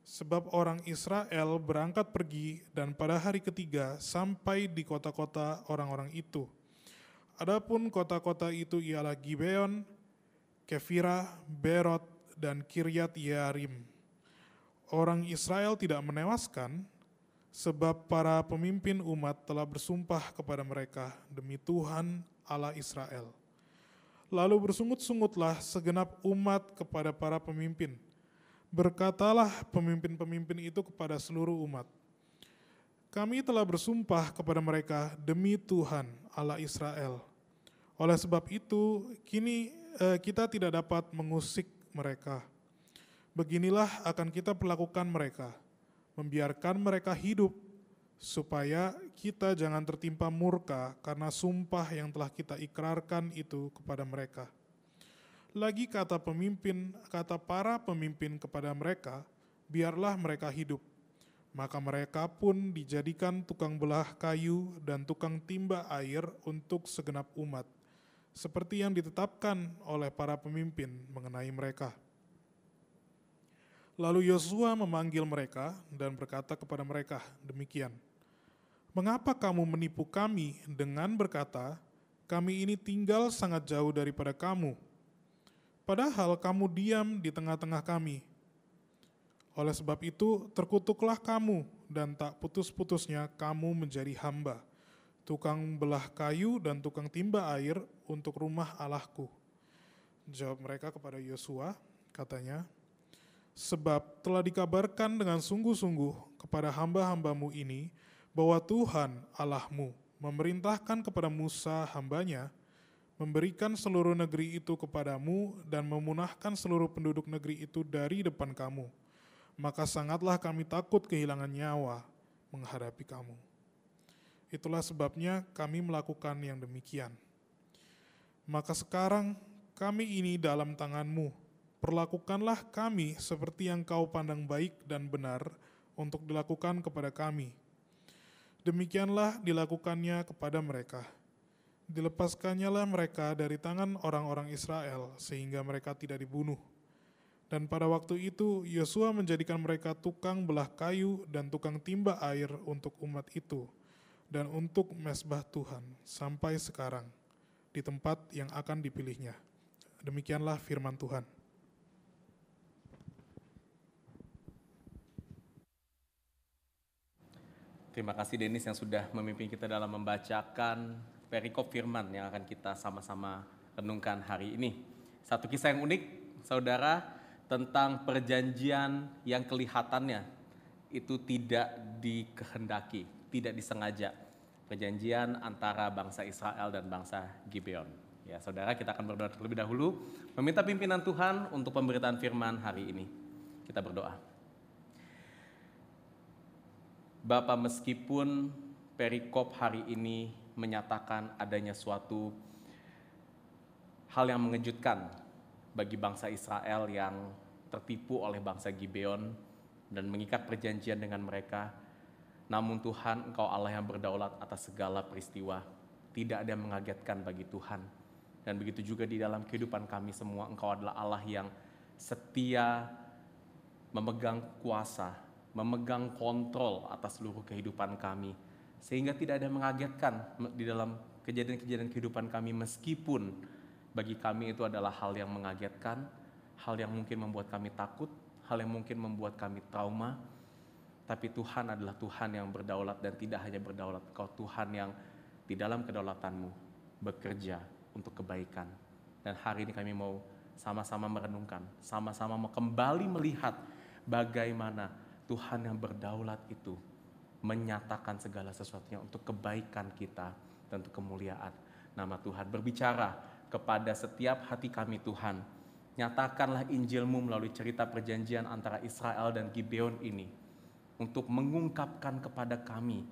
Sebab orang Israel berangkat pergi dan pada hari ketiga sampai di kota-kota orang-orang itu. Adapun kota-kota itu ialah Gibeon, Kefira, Berot, dan Kiryat Yearim. Orang Israel tidak menewaskan, sebab para pemimpin umat telah bersumpah kepada mereka demi Tuhan Allah Israel. Lalu bersungut-sungutlah segenap umat kepada para pemimpin. Berkatalah pemimpin-pemimpin itu kepada seluruh umat, kami telah bersumpah kepada mereka demi Tuhan Allah Israel. Oleh sebab itu, kini kita tidak dapat mengusik mereka. Beginilah akan kita perlakukan mereka, membiarkan mereka hidup, supaya kita jangan tertimpa murka karena sumpah yang telah kita ikrarkan itu kepada mereka. Lagi kata para pemimpin kepada mereka, biarlah mereka hidup. Maka mereka pun dijadikan tukang belah kayu dan tukang timba air untuk segenap umat, seperti yang ditetapkan oleh para pemimpin mengenai mereka. Lalu Yosua memanggil mereka dan berkata kepada mereka demikian, "Mengapa kamu menipu kami dengan berkata, kami ini tinggal sangat jauh daripada kamu, padahal kamu diam di tengah-tengah kami? Oleh sebab itu, terkutuklah kamu dan tak putus-putusnya kamu menjadi hamba, tukang belah kayu dan tukang timba air untuk rumah Allahku." Jawab mereka kepada Yosua, katanya, "Sebab telah dikabarkan dengan sungguh-sungguh kepada hamba-hambamu ini, bahwa Tuhan Allahmu memerintahkan kepada Musa hambanya, memberikan seluruh negeri itu kepadamu dan memunahkan seluruh penduduk negeri itu dari depan kamu. Maka sangatlah kami takut kehilangan nyawa menghadapi kamu. Itulah sebabnya kami melakukan yang demikian. Maka sekarang kami ini dalam tanganmu, perlakukanlah kami seperti yang kau pandang baik dan benar untuk dilakukan kepada kami." Demikianlah dilakukannya kepada mereka. Dilepaskannyalah mereka dari tangan orang-orang Israel sehingga mereka tidak dibunuh. Dan pada waktu itu Yosua menjadikan mereka tukang belah kayu dan tukang timba air untuk umat itu dan untuk mezbah Tuhan sampai sekarang di tempat yang akan dipilihnya. Demikianlah firman Tuhan. Terima kasih Denis yang sudah memimpin kita dalam membacakan perikop firman yang akan kita sama-sama renungkan hari ini. Satu kisah yang unik, saudara, tentang perjanjian yang kelihatannya itu tidak dikehendaki, tidak disengaja. Perjanjian antara bangsa Israel dan bangsa Gibeon. Ya, saudara, kita akan berdoa terlebih dahulu, meminta pimpinan Tuhan untuk pemberitaan firman hari ini. Kita berdoa. Bapa, meskipun perikop hari ini menyatakan adanya suatu hal yang mengejutkan bagi bangsa Israel yang tertipu oleh bangsa Gibeon dan mengikat perjanjian dengan mereka. Namun Tuhan, Engkau Allah yang berdaulat atas segala peristiwa. Tidak ada yang mengagetkan bagi Tuhan. Dan begitu juga di dalam kehidupan kami semua, Engkau adalah Allah yang setia memegang kuasa, memegang kontrol atas seluruh kehidupan kami. Sehingga tidak ada yang mengagetkan di dalam kejadian-kejadian kehidupan kami, meskipun bagi kami itu adalah hal yang mengagetkan, hal yang mungkin membuat kami takut, hal yang mungkin membuat kami trauma. Tapi Tuhan adalah Tuhan yang berdaulat dan tidak hanya berdaulat. Engkau Tuhan yang di dalam kedaulatan-Mu bekerja untuk kebaikan. Dan hari ini kami mau sama-sama merenungkan, sama-sama mau kembali melihat bagaimana Tuhan yang berdaulat itu menyatakan segala sesuatunya untuk kebaikan kita dan untuk kemuliaan nama Tuhan. Berbicara kepada setiap hati kami Tuhan. Nyatakanlah Injil-Mu melalui cerita perjanjian antara Israel dan Gibeon ini. Untuk mengungkapkan kepada kami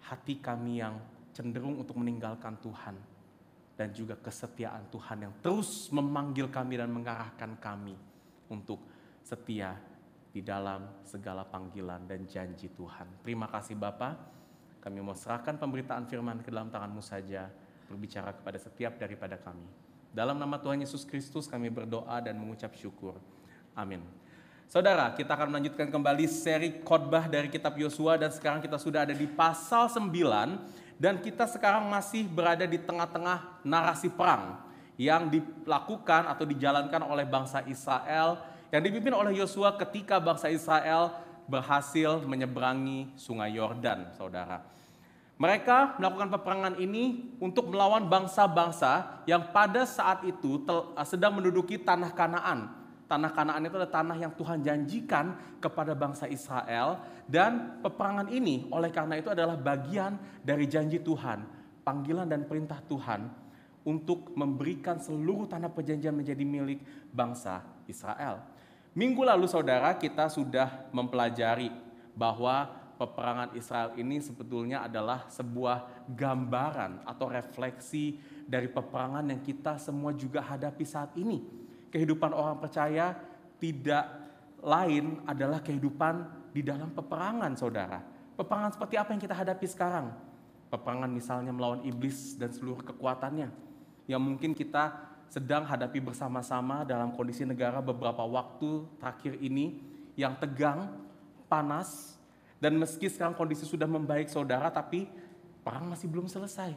hati kami yang cenderung untuk meninggalkan Tuhan. Dan juga kesetiaan Tuhan yang terus memanggil kami dan mengarahkan kami untuk setia di dalam segala panggilan dan janji Tuhan. Terima kasih Bapa. Kami mau serahkan pemberitaan firman ke dalam tangan-Mu saja. Berbicara kepada setiap daripada kami. Dalam nama Tuhan Yesus Kristus kami berdoa dan mengucap syukur. Amin. Saudara, kita akan melanjutkan kembali seri khotbah dari kitab Yosua dan sekarang kita sudah ada di pasal 9 dan kita sekarang masih berada di tengah-tengah narasi perang yang dilakukan atau dijalankan oleh bangsa Israel yang dipimpin oleh Yosua ketika bangsa Israel berhasil menyeberangi Sungai Yordan, saudara. Mereka melakukan peperangan ini untuk melawan bangsa-bangsa yang pada saat itu sedang menduduki tanah Kanaan. Tanah Kanaan itu adalah tanah yang Tuhan janjikan kepada bangsa Israel. Dan peperangan ini oleh karena itu adalah bagian dari janji Tuhan, panggilan dan perintah Tuhan untuk memberikan seluruh tanah perjanjian menjadi milik bangsa Israel. Minggu lalu saudara kita sudah mempelajari bahwa peperangan Israel ini sebetulnya adalah sebuah gambaran atau refleksi dari peperangan yang kita semua juga hadapi saat ini. Kehidupan orang percaya tidak lain adalah kehidupan di dalam peperangan, saudara. Peperangan seperti apa yang kita hadapi sekarang? Peperangan misalnya melawan iblis dan seluruh kekuatannya, yang mungkin kita sedang hadapi bersama-sama dalam kondisi negara beberapa waktu terakhir ini, yang tegang, panas, dan meski sekarang kondisi sudah membaik, saudara, tapi perang masih belum selesai.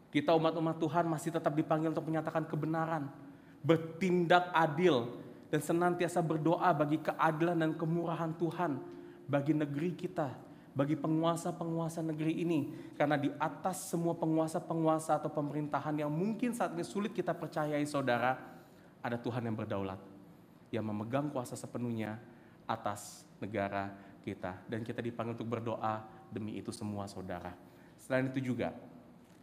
Kita umat-umat Tuhan masih tetap dipanggil untuk menyatakan kebenaran, bertindak adil, dan senantiasa berdoa bagi keadilan dan kemurahan Tuhan bagi negeri kita, bagi penguasa-penguasa negeri ini. Karena di atas semua penguasa-penguasa atau pemerintahan yang mungkin saat ini sulit kita percayai, saudara, ada Tuhan yang berdaulat, yang memegang kuasa sepenuhnya atas negara kita. Dan kita dipanggil untuk berdoa demi itu semua, saudara. Selain itu juga,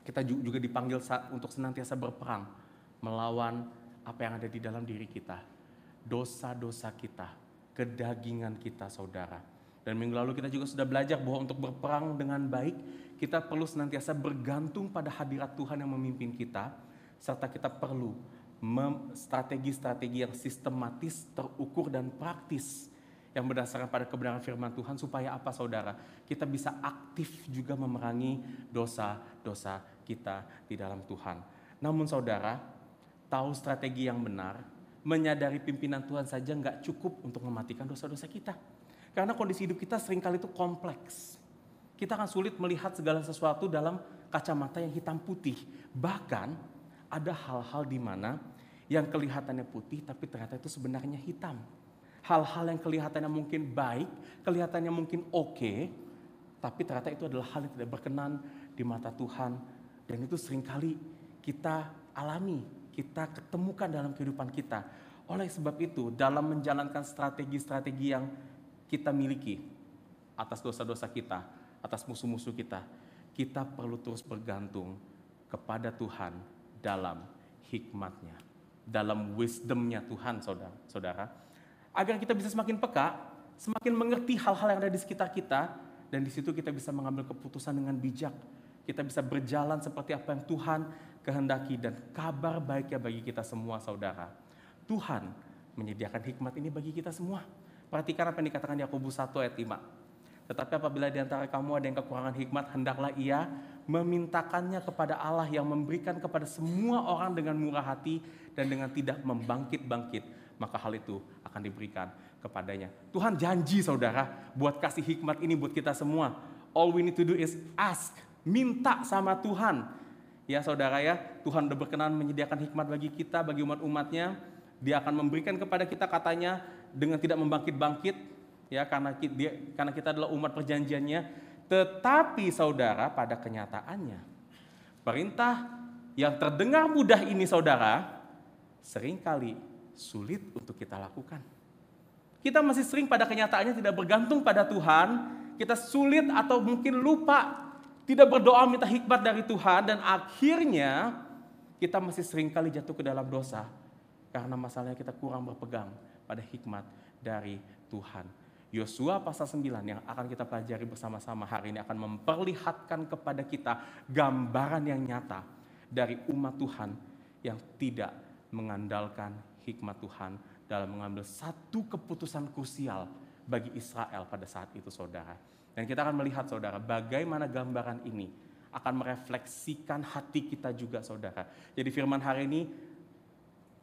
kita juga dipanggil untuk senantiasa berperang melawan apa yang ada di dalam diri kita, dosa-dosa kita, kedagingan kita, saudara. Dan minggu lalu kita juga sudah belajar bahwa untuk berperang dengan baik, kita perlu senantiasa bergantung pada hadirat Tuhan yang memimpin kita, serta kita perlu strategi-strategi yang sistematis, terukur, dan praktis, yang berdasarkan pada kebenaran firman Tuhan, supaya apa, saudara? Kita bisa aktif juga memerangi dosa-dosa kita di dalam Tuhan. Namun saudara, tahu strategi yang benar, menyadari pimpinan Tuhan saja nggak cukup untuk mematikan dosa-dosa kita. Karena kondisi hidup kita seringkali itu kompleks. Kita akan sulit melihat segala sesuatu dalam kacamata yang hitam putih. Bahkan ada hal-hal di mana yang kelihatannya putih tapi ternyata itu sebenarnya hitam. Hal-hal yang kelihatannya mungkin baik, kelihatannya mungkin oke, tapi ternyata itu adalah hal yang tidak berkenan di mata Tuhan. Dan itu seringkali kita alami, kita ketemukan dalam kehidupan kita. Oleh sebab itu, dalam menjalankan strategi-strategi yang kita miliki atas dosa-dosa kita, atas musuh-musuh kita, kita perlu terus bergantung kepada Tuhan dalam hikmat-Nya, dalam wisdom-Nya Tuhan, saudara. Agar kita bisa semakin peka, semakin mengerti hal-hal yang ada di sekitar kita, dan di situ kita bisa mengambil keputusan dengan bijak. Kita bisa berjalan seperti apa yang Tuhan kehendaki, dan kabar baiknya bagi kita semua, saudara. Tuhan menyediakan hikmat ini bagi kita semua. Perhatikan apa yang dikatakan Yakobus 1 ayat 5. Tetapi apabila di antara kamu ada yang kekurangan hikmat, hendaklah ia memintakannya kepada Allah yang memberikan kepada semua orang dengan murah hati dan dengan tidak membangkit-bangkit, maka hal itu akan diberikan kepadanya. Tuhan janji, saudara, buat kasih hikmat ini buat kita semua. All we need to do is ask, minta sama Tuhan. Ya saudara ya, Tuhan udah berkenan menyediakan hikmat bagi kita, bagi umat-umatnya. Dia akan memberikan kepada kita, katanya, dengan tidak membangkit-bangkit, ya, karena kita adalah umat perjanjiannya. Tetapi saudara, pada kenyataannya, perintah yang terdengar mudah ini, saudara, seringkali sulit untuk kita lakukan. Kita masih sering pada kenyataannya tidak bergantung pada Tuhan. Kita sulit atau mungkin lupa, tidak berdoa minta hikmat dari Tuhan, dan akhirnya kita masih seringkali jatuh ke dalam dosa karena masalahnya kita kurang berpegang pada hikmat dari Tuhan. Yosua pasal 9 yang akan kita pelajari bersama-sama hari ini akan memperlihatkan kepada kita gambaran yang nyata dari umat Tuhan yang tidak mengandalkan hikmat Tuhan dalam mengambil satu keputusan krusial bagi Israel pada saat itu, saudara. Dan kita akan melihat, saudara, bagaimana gambaran ini akan merefleksikan hati kita juga, saudara. Jadi firman hari ini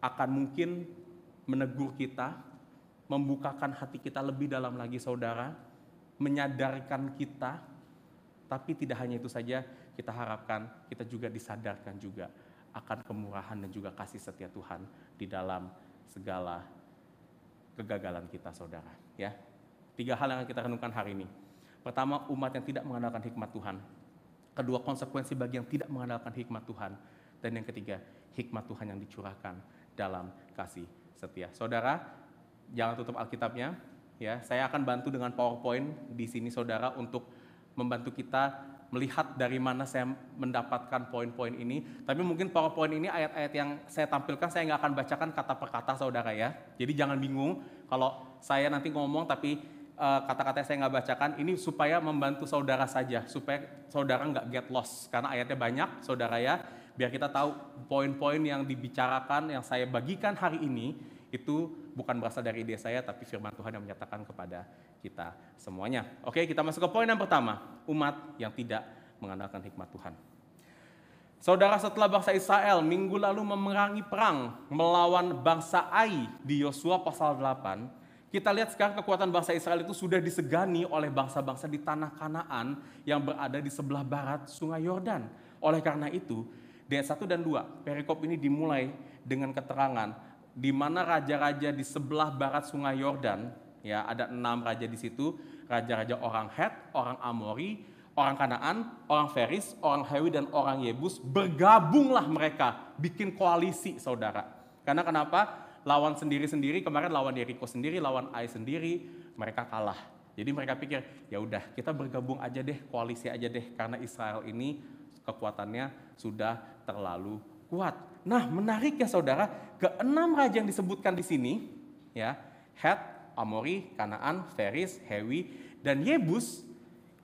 akan mungkin menegur kita, membukakan hati kita lebih dalam lagi, saudara, menyadarkan kita, tapi tidak hanya itu saja, kita harapkan kita juga disadarkan juga akan kemurahan dan juga kasih setia Tuhan di dalam segala kegagalan kita, saudara. Ya, 3 hal yang akan kita renungkan hari ini. Pertama, umat yang tidak mengandalkan hikmat Tuhan. Kedua, konsekuensi bagi yang tidak mengandalkan hikmat Tuhan. Dan yang ketiga, hikmat Tuhan yang dicurahkan dalam kasih setia. Saudara, jangan tutup Alkitabnya. Ya, saya akan bantu dengan PowerPoint di sini, saudara, untuk membantu kita melihat dari mana saya mendapatkan poin-poin ini. Tapi mungkin PowerPoint ini ayat-ayat yang saya tampilkan saya nggak akan bacakan kata per kata, saudara ya. Jadi jangan bingung kalau saya nanti ngomong tapi kata-kata saya nggak bacakan. Ini supaya membantu saudara saja, supaya saudara nggak get lost. Karena ayatnya banyak, saudara ya. Biar kita tahu poin-poin yang dibicarakan, yang saya bagikan hari ini, itu bukan berasal dari ide saya, tapi firman Tuhan yang menyatakan kepada kita semuanya. Oke, kita masuk ke poin yang pertama, umat yang tidak mengandalkan hikmat Tuhan. Saudara, setelah bangsa Israel minggu lalu memerangi perang melawan bangsa Ai di Yosua pasal 8, kita lihat sekarang kekuatan bangsa Israel itu sudah disegani oleh bangsa-bangsa di tanah Kanaan yang berada di sebelah barat sungai Yordan. Oleh karena itu, di ayat 1 dan 2, perikop ini dimulai dengan keterangan di mana raja-raja di sebelah barat sungai Yordan, ya ada 6 raja di situ, raja-raja orang Het, orang Amori, orang Kanaan, orang Feris, orang Hewi, dan orang Yebus, bergabunglah mereka, bikin koalisi, saudara. Karena kenapa? Lawan sendiri-sendiri, kemarin lawan Yeriko sendiri, lawan Ai sendiri, mereka kalah. Jadi mereka pikir, ya udah kita bergabung aja deh, koalisi aja deh, karena Israel ini kekuatannya sudah terlalu kuat. Nah, menarik ya saudara, ke-6 raja yang disebutkan di sini, ya, Het, Amori, Kanaan, Feris, Hewi, dan Yebus,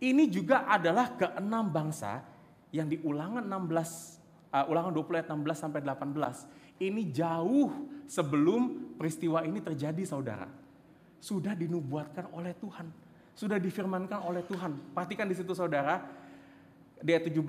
ini juga adalah ke-6 bangsa yang di Ulangan 20 ayat 16 sampai 18. Ini jauh sebelum peristiwa ini terjadi, saudara. Sudah dinubuatkan oleh Tuhan, sudah difirmankan oleh Tuhan. Perhatikan di situ, saudara, di ayat 17,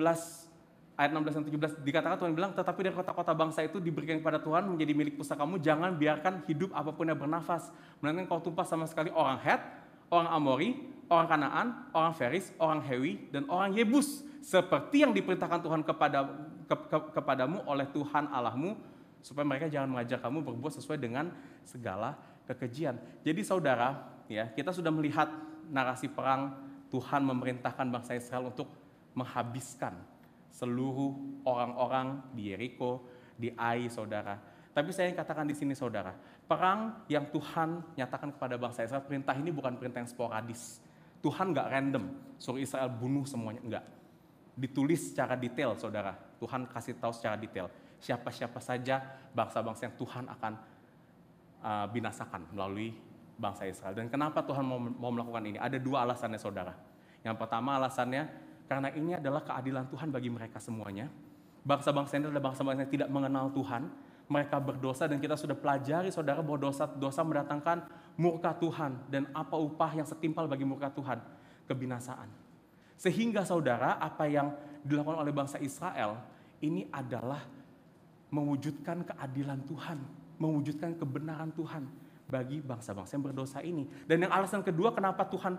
ayat 16 dan 17 dikatakan Tuhan bilang, tetapi dari kota-kota bangsa itu diberikan kepada Tuhan menjadi milik pusakamu, jangan biarkan hidup apapun yang bernafas, melainkan kau tumpah sama sekali orang Het, orang Amori, orang Kanaan, orang Feris, orang Hewi, dan orang Yebus, seperti yang diperintahkan Tuhan kepadamu oleh Tuhan Allahmu, supaya mereka jangan mengajar kamu berbuat sesuai dengan segala kekejian. Jadi saudara, ya, kita sudah melihat narasi perang Tuhan memerintahkan bangsa Israel untuk menghabiskan seluruh orang-orang di Yeriko, di Ai, saudara. Tapi saya yang katakan di sini, saudara, perang yang Tuhan nyatakan kepada bangsa Israel, perintah ini bukan perintah yang sporadis. Tuhan nggak random, suruh Israel bunuh semuanya, enggak. Ditulis secara detail, saudara. Tuhan kasih tahu secara detail siapa-siapa saja bangsa-bangsa yang Tuhan akan binasakan melalui bangsa Israel. Dan kenapa Tuhan mau melakukan ini? Ada 2 alasannya, saudara. Yang pertama alasannya, karena ini adalah keadilan Tuhan bagi mereka semuanya. Bangsa-bangsa ini adalah bangsa-bangsa yang tidak mengenal Tuhan. Mereka berdosa dan kita sudah pelajari, saudara, bahwa dosa mendatangkan murka Tuhan. Dan apa upah yang setimpal bagi murka Tuhan? Kebinasaan. Sehingga, saudara, apa yang dilakukan oleh bangsa Israel ini adalah mewujudkan keadilan Tuhan, mewujudkan kebenaran Tuhan bagi bangsa-bangsa yang berdosa ini. Dan yang alasan kedua kenapa Tuhan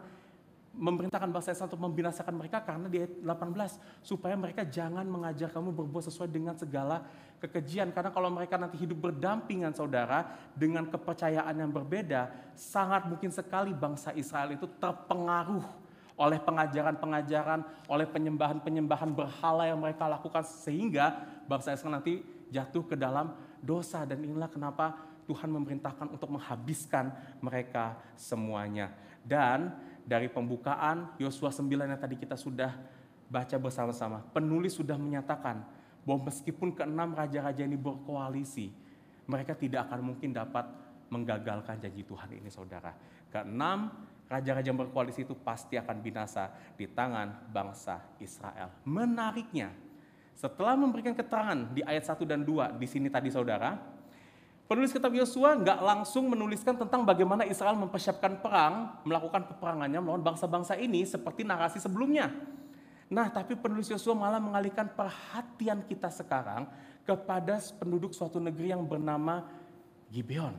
memerintahkan bangsa Israel untuk membinasakan mereka, karena di ayat 18, supaya mereka jangan mengajar kamu berbuat sesuai dengan segala kekejian. Karena kalau mereka nanti hidup berdampingan, saudara, dengan kepercayaan yang berbeda, sangat mungkin sekali bangsa Israel itu terpengaruh oleh pengajaran-pengajaran, oleh penyembahan-penyembahan berhala yang mereka lakukan, sehingga bangsa Israel nanti jatuh ke dalam dosa. Dan inilah kenapa Tuhan memerintahkan untuk menghabiskan mereka semuanya. Dan dari pembukaan Yosua 9 yang tadi kita sudah baca bersama-sama, penulis sudah menyatakan bahwa meskipun ke-6 raja-raja ini berkoalisi, mereka tidak akan mungkin dapat menggagalkan janji Tuhan ini, saudara. Ke-6 raja-raja yang berkoalisi itu pasti akan binasa di tangan bangsa Israel. Menariknya, setelah memberikan keterangan di ayat 1 dan 2 di sini tadi, saudara, penulis kitab Yosua nggak langsung menuliskan tentang bagaimana Israel mempersiapkan perang, melakukan peperangannya melawan bangsa-bangsa ini seperti narasi sebelumnya. Nah, tapi penulis Yosua malah mengalihkan perhatian kita sekarang kepada penduduk suatu negeri yang bernama Gibeon.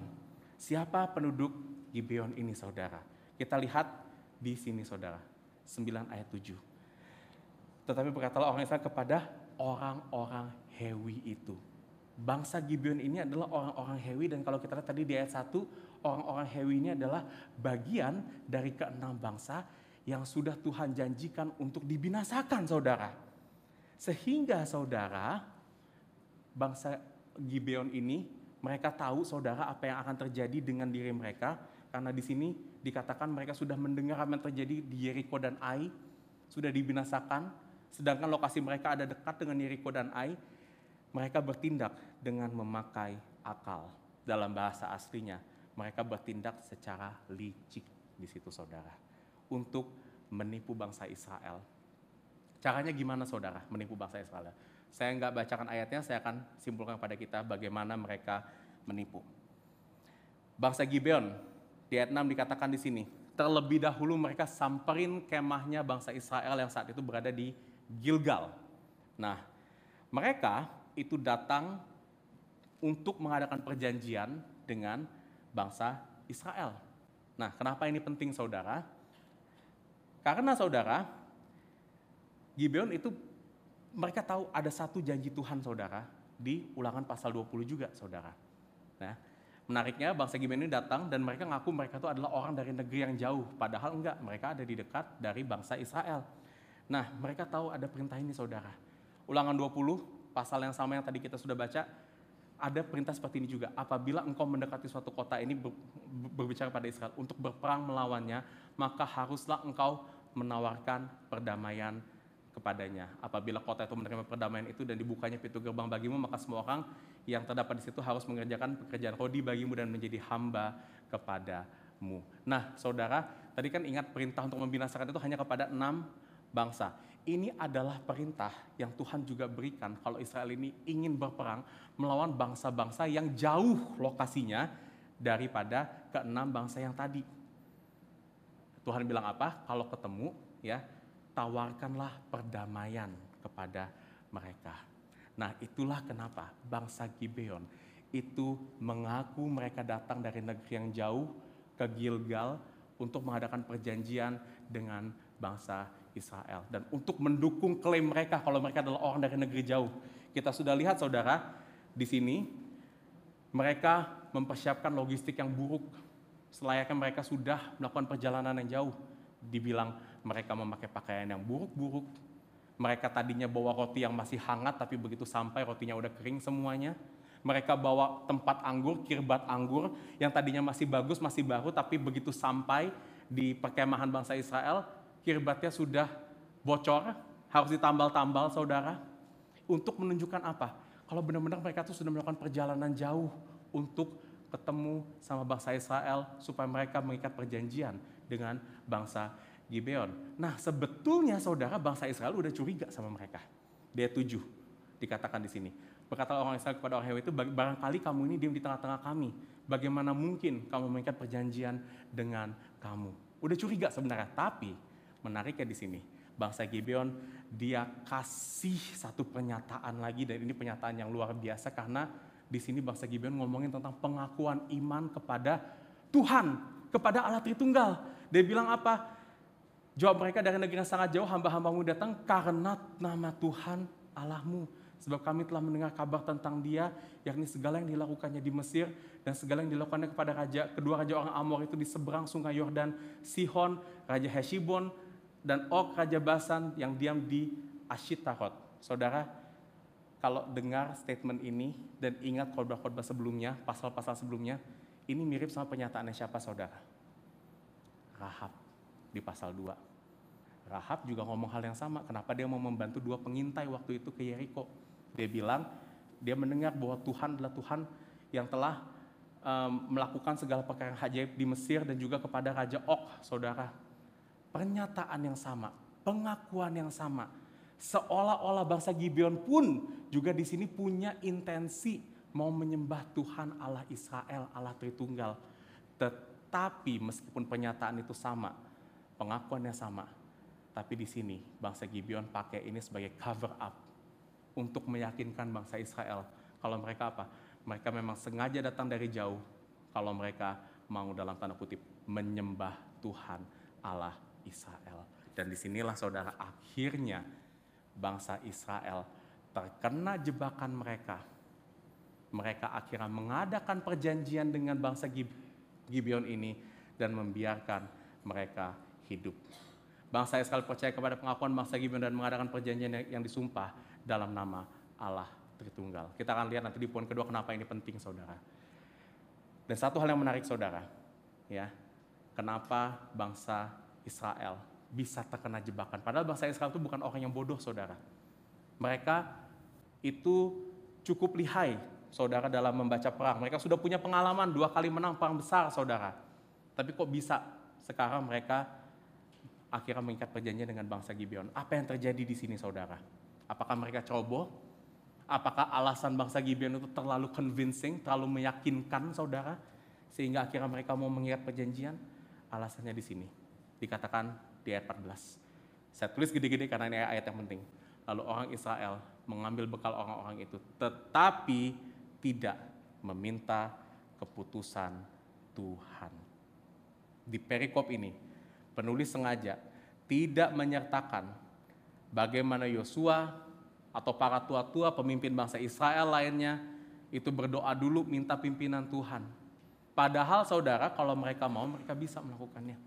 Siapa penduduk Gibeon ini, saudara? Kita lihat di sini, saudara, 9 ayat 7. Tetapi berkatalah orang Israel kepada orang-orang Hewi itu. Bangsa Gibeon ini adalah orang-orang Hewi, dan kalau kita lihat tadi di ayat 1, orang-orang Hewi ini adalah bagian dari ke-6 bangsa yang sudah Tuhan janjikan untuk dibinasakan, saudara. Sehingga, saudara, bangsa Gibeon ini, mereka tahu, saudara, apa yang akan terjadi dengan diri mereka, karena di sini dikatakan mereka sudah mendengar apa yang terjadi di Yeriko dan Ai, sudah dibinasakan, sedangkan lokasi mereka ada dekat dengan Yeriko dan Ai. Mereka bertindak dengan memakai akal. Dalam bahasa aslinya, mereka bertindak secara licik di situ, saudara, untuk menipu bangsa Israel. Caranya gimana, saudara, menipu bangsa Israel? Saya nggak bacakan ayatnya, saya akan simpulkan kepada kita bagaimana mereka menipu. Bangsa Gibeon, di ayat 6 dikatakan di sini, terlebih dahulu mereka samperin kemahnya bangsa Israel yang saat itu berada di Gilgal. Nah, mereka itu datang untuk mengadakan perjanjian dengan bangsa Israel. Nah, kenapa ini penting saudara? Karena saudara, Gibeon itu mereka tahu ada satu janji Tuhan saudara di Ulangan pasal 20 juga saudara. Nah, menariknya bangsa Gibeon ini datang dan mereka ngaku mereka itu adalah orang dari negeri yang jauh. Padahal enggak, mereka ada di dekat dari bangsa Israel. Nah, mereka tahu ada perintah ini saudara. Ulangan 20, pasal yang sama yang tadi kita sudah baca, ada perintah seperti ini juga. Apabila engkau mendekati suatu kota ini berbicara pada Israel untuk berperang melawannya, maka haruslah engkau menawarkan perdamaian kepadanya. Apabila kota itu menerima perdamaian itu dan dibukanya pintu gerbang bagimu, maka semua orang yang terdapat di situ harus mengerjakan pekerjaan rodi bagimu dan menjadi hamba kepadamu. Nah, saudara, tadi kan ingat perintah untuk membinasakan itu hanya kepada 6 bangsa. Ini adalah perintah yang Tuhan juga berikan kalau Israel ini ingin berperang melawan bangsa-bangsa yang jauh lokasinya daripada ke-6 bangsa yang tadi. Tuhan bilang apa? Kalau ketemu, ya, tawarkanlah perdamaian kepada mereka. Nah, itulah kenapa bangsa Gibeon itu mengaku mereka datang dari negeri yang jauh ke Gilgal untuk mengadakan perjanjian dengan bangsa Israel dan untuk mendukung klaim mereka kalau mereka adalah orang dari negeri jauh. Kita sudah lihat saudara di sini mereka mempersiapkan logistik yang buruk selayaknya mereka sudah melakukan perjalanan yang jauh. Dibilang mereka memakai pakaian yang buruk-buruk. Mereka tadinya bawa roti yang masih hangat tapi begitu sampai rotinya udah kering semuanya. Mereka bawa tempat anggur, kirbat anggur yang tadinya masih bagus, masih baru tapi begitu sampai di perkemahan bangsa Israel, kirbatnya sudah bocor, harus ditambal-tambal saudara. Untuk menunjukkan apa? Kalau benar-benar mereka tuh sudah melakukan perjalanan jauh untuk ketemu sama bangsa Israel supaya mereka mengikat perjanjian dengan bangsa Gibeon. Nah, sebetulnya saudara bangsa Israel udah curiga sama mereka. Di ayat 7 dikatakan di sini. Berkata orang Israel kepada orang Hewe itu, barangkali kamu ini diam di tengah-tengah kami. Bagaimana mungkin kamu mengikat perjanjian dengan kamu? Udah curiga sebenarnya, tapi menariknya di sini, bangsa Gibeon dia kasih satu pernyataan lagi dan ini pernyataan yang luar biasa karena di sini bangsa Gibeon ngomongin tentang pengakuan iman kepada Tuhan, kepada Allah Tritunggal. Dia bilang apa? Jawab mereka, dari negeri yang sangat jauh hamba-hambamu datang karena nama Tuhan Allahmu. Sebab kami telah mendengar kabar tentang dia, yakni segala yang dilakukannya di Mesir dan segala yang dilakukannya kepada kedua raja orang Amor itu di seberang sungai Yordan, Sihon, Raja Heshibon, dan Og, Raja Basan yang diam di Ashitarot. Saudara, kalau dengar statement ini dan ingat khotbah-khotbah sebelumnya, pasal-pasal sebelumnya, ini mirip sama pernyataannya siapa saudara? Rahab di pasal 2. Rahab juga ngomong hal yang sama. Kenapa dia mau membantu 2 pengintai waktu itu ke Yeriko? Dia bilang, dia mendengar bahwa Tuhan adalah Tuhan yang telah melakukan segala perkara ajaib di Mesir dan juga kepada Raja Og, saudara. Pernyataan yang sama, pengakuan yang sama. Seolah-olah bangsa Gibeon pun juga di sini punya intensi mau menyembah Tuhan Allah Israel, Allah Tritunggal. Tetapi meskipun pernyataan itu sama, pengakuannya sama, tapi di sini bangsa Gibeon pakai ini sebagai cover up untuk meyakinkan bangsa Israel kalau mereka apa? Mereka memang sengaja datang dari jauh kalau mereka mau dalam tanda kutip menyembah Tuhan Allah Israel. Dan disinilah saudara akhirnya bangsa Israel terkena jebakan mereka. Mereka akhirnya mengadakan perjanjian dengan bangsa Gibeon ini dan membiarkan mereka hidup. Bangsa Israel percaya kepada pengakuan bangsa Gibeon dan mengadakan perjanjian yang disumpah dalam nama Allah Tritunggal. Kita akan lihat nanti di poin kedua kenapa ini penting saudara. Dan satu hal yang menarik saudara, ya, kenapa bangsa Israel bisa terkena jebakan. Padahal bangsa Israel itu bukan orang yang bodoh saudara. Mereka itu cukup lihai saudara dalam membaca perang. Mereka sudah punya pengalaman 2 kali menang perang besar saudara. Tapi kok bisa sekarang mereka akhirnya mengikat perjanjian dengan bangsa Gibeon? Apa yang terjadi di sini saudara? Apakah mereka ceroboh? Apakah alasan bangsa Gibeon itu terlalu convincing, terlalu meyakinkan saudara? sehingga akhirnya mereka mau mengikat perjanjian? Alasannya di sini, dikatakan di ayat 14. Saya tulis gede-gede karena ini ayat yang penting. Lalu orang Israel mengambil bekal orang-orang itu, tetapi tidak meminta keputusan Tuhan. Di perikop ini, penulis sengaja tidak menyertakan bagaimana Yosua atau para tua-tua pemimpin bangsa Israel lainnya itu berdoa dulu minta pimpinan Tuhan. Padahal saudara, kalau mereka mau, mereka bisa melakukannya.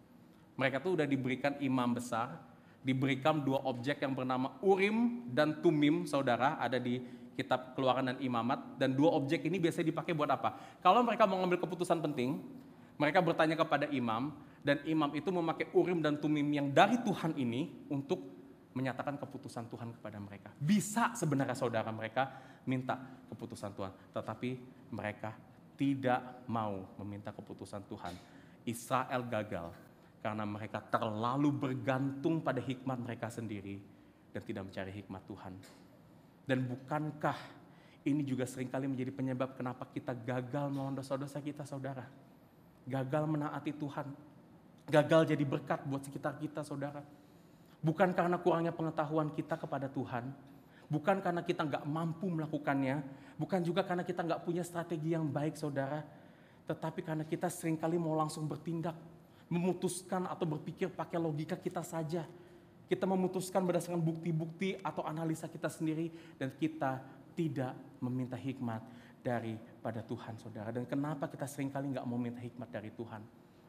Mereka tuh udah diberikan imam besar, diberikan 2 objek yang bernama Urim dan Tumim, saudara, ada di kitab Keluaran dan Imamat, dan 2 objek ini biasanya dipakai buat apa? Kalau mereka mau ngambil keputusan penting, mereka bertanya kepada imam, dan imam itu memakai Urim dan Tumim yang dari Tuhan ini untuk menyatakan keputusan Tuhan kepada mereka. Bisa sebenarnya saudara mereka minta keputusan Tuhan, tetapi mereka tidak mau meminta keputusan Tuhan. Israel gagal karena mereka terlalu bergantung pada hikmat mereka sendiri dan tidak mencari hikmat Tuhan. Dan bukankah ini juga seringkali menjadi penyebab kenapa kita gagal melawan dosa-dosa kita, saudara? Gagal menaati Tuhan, gagal jadi berkat buat sekitar kita, saudara. Bukan karena kurangnya pengetahuan kita kepada Tuhan, bukan karena kita nggak mampu melakukannya, bukan juga karena kita nggak punya strategi yang baik, saudara, tetapi karena kita seringkali mau langsung bertindak, memutuskan atau berpikir pakai logika kita saja. Kita memutuskan berdasarkan bukti-bukti atau analisa kita sendiri, dan kita tidak meminta hikmat daripada Tuhan, saudara. Dan kenapa kita seringkali nggak mau minta hikmat dari Tuhan?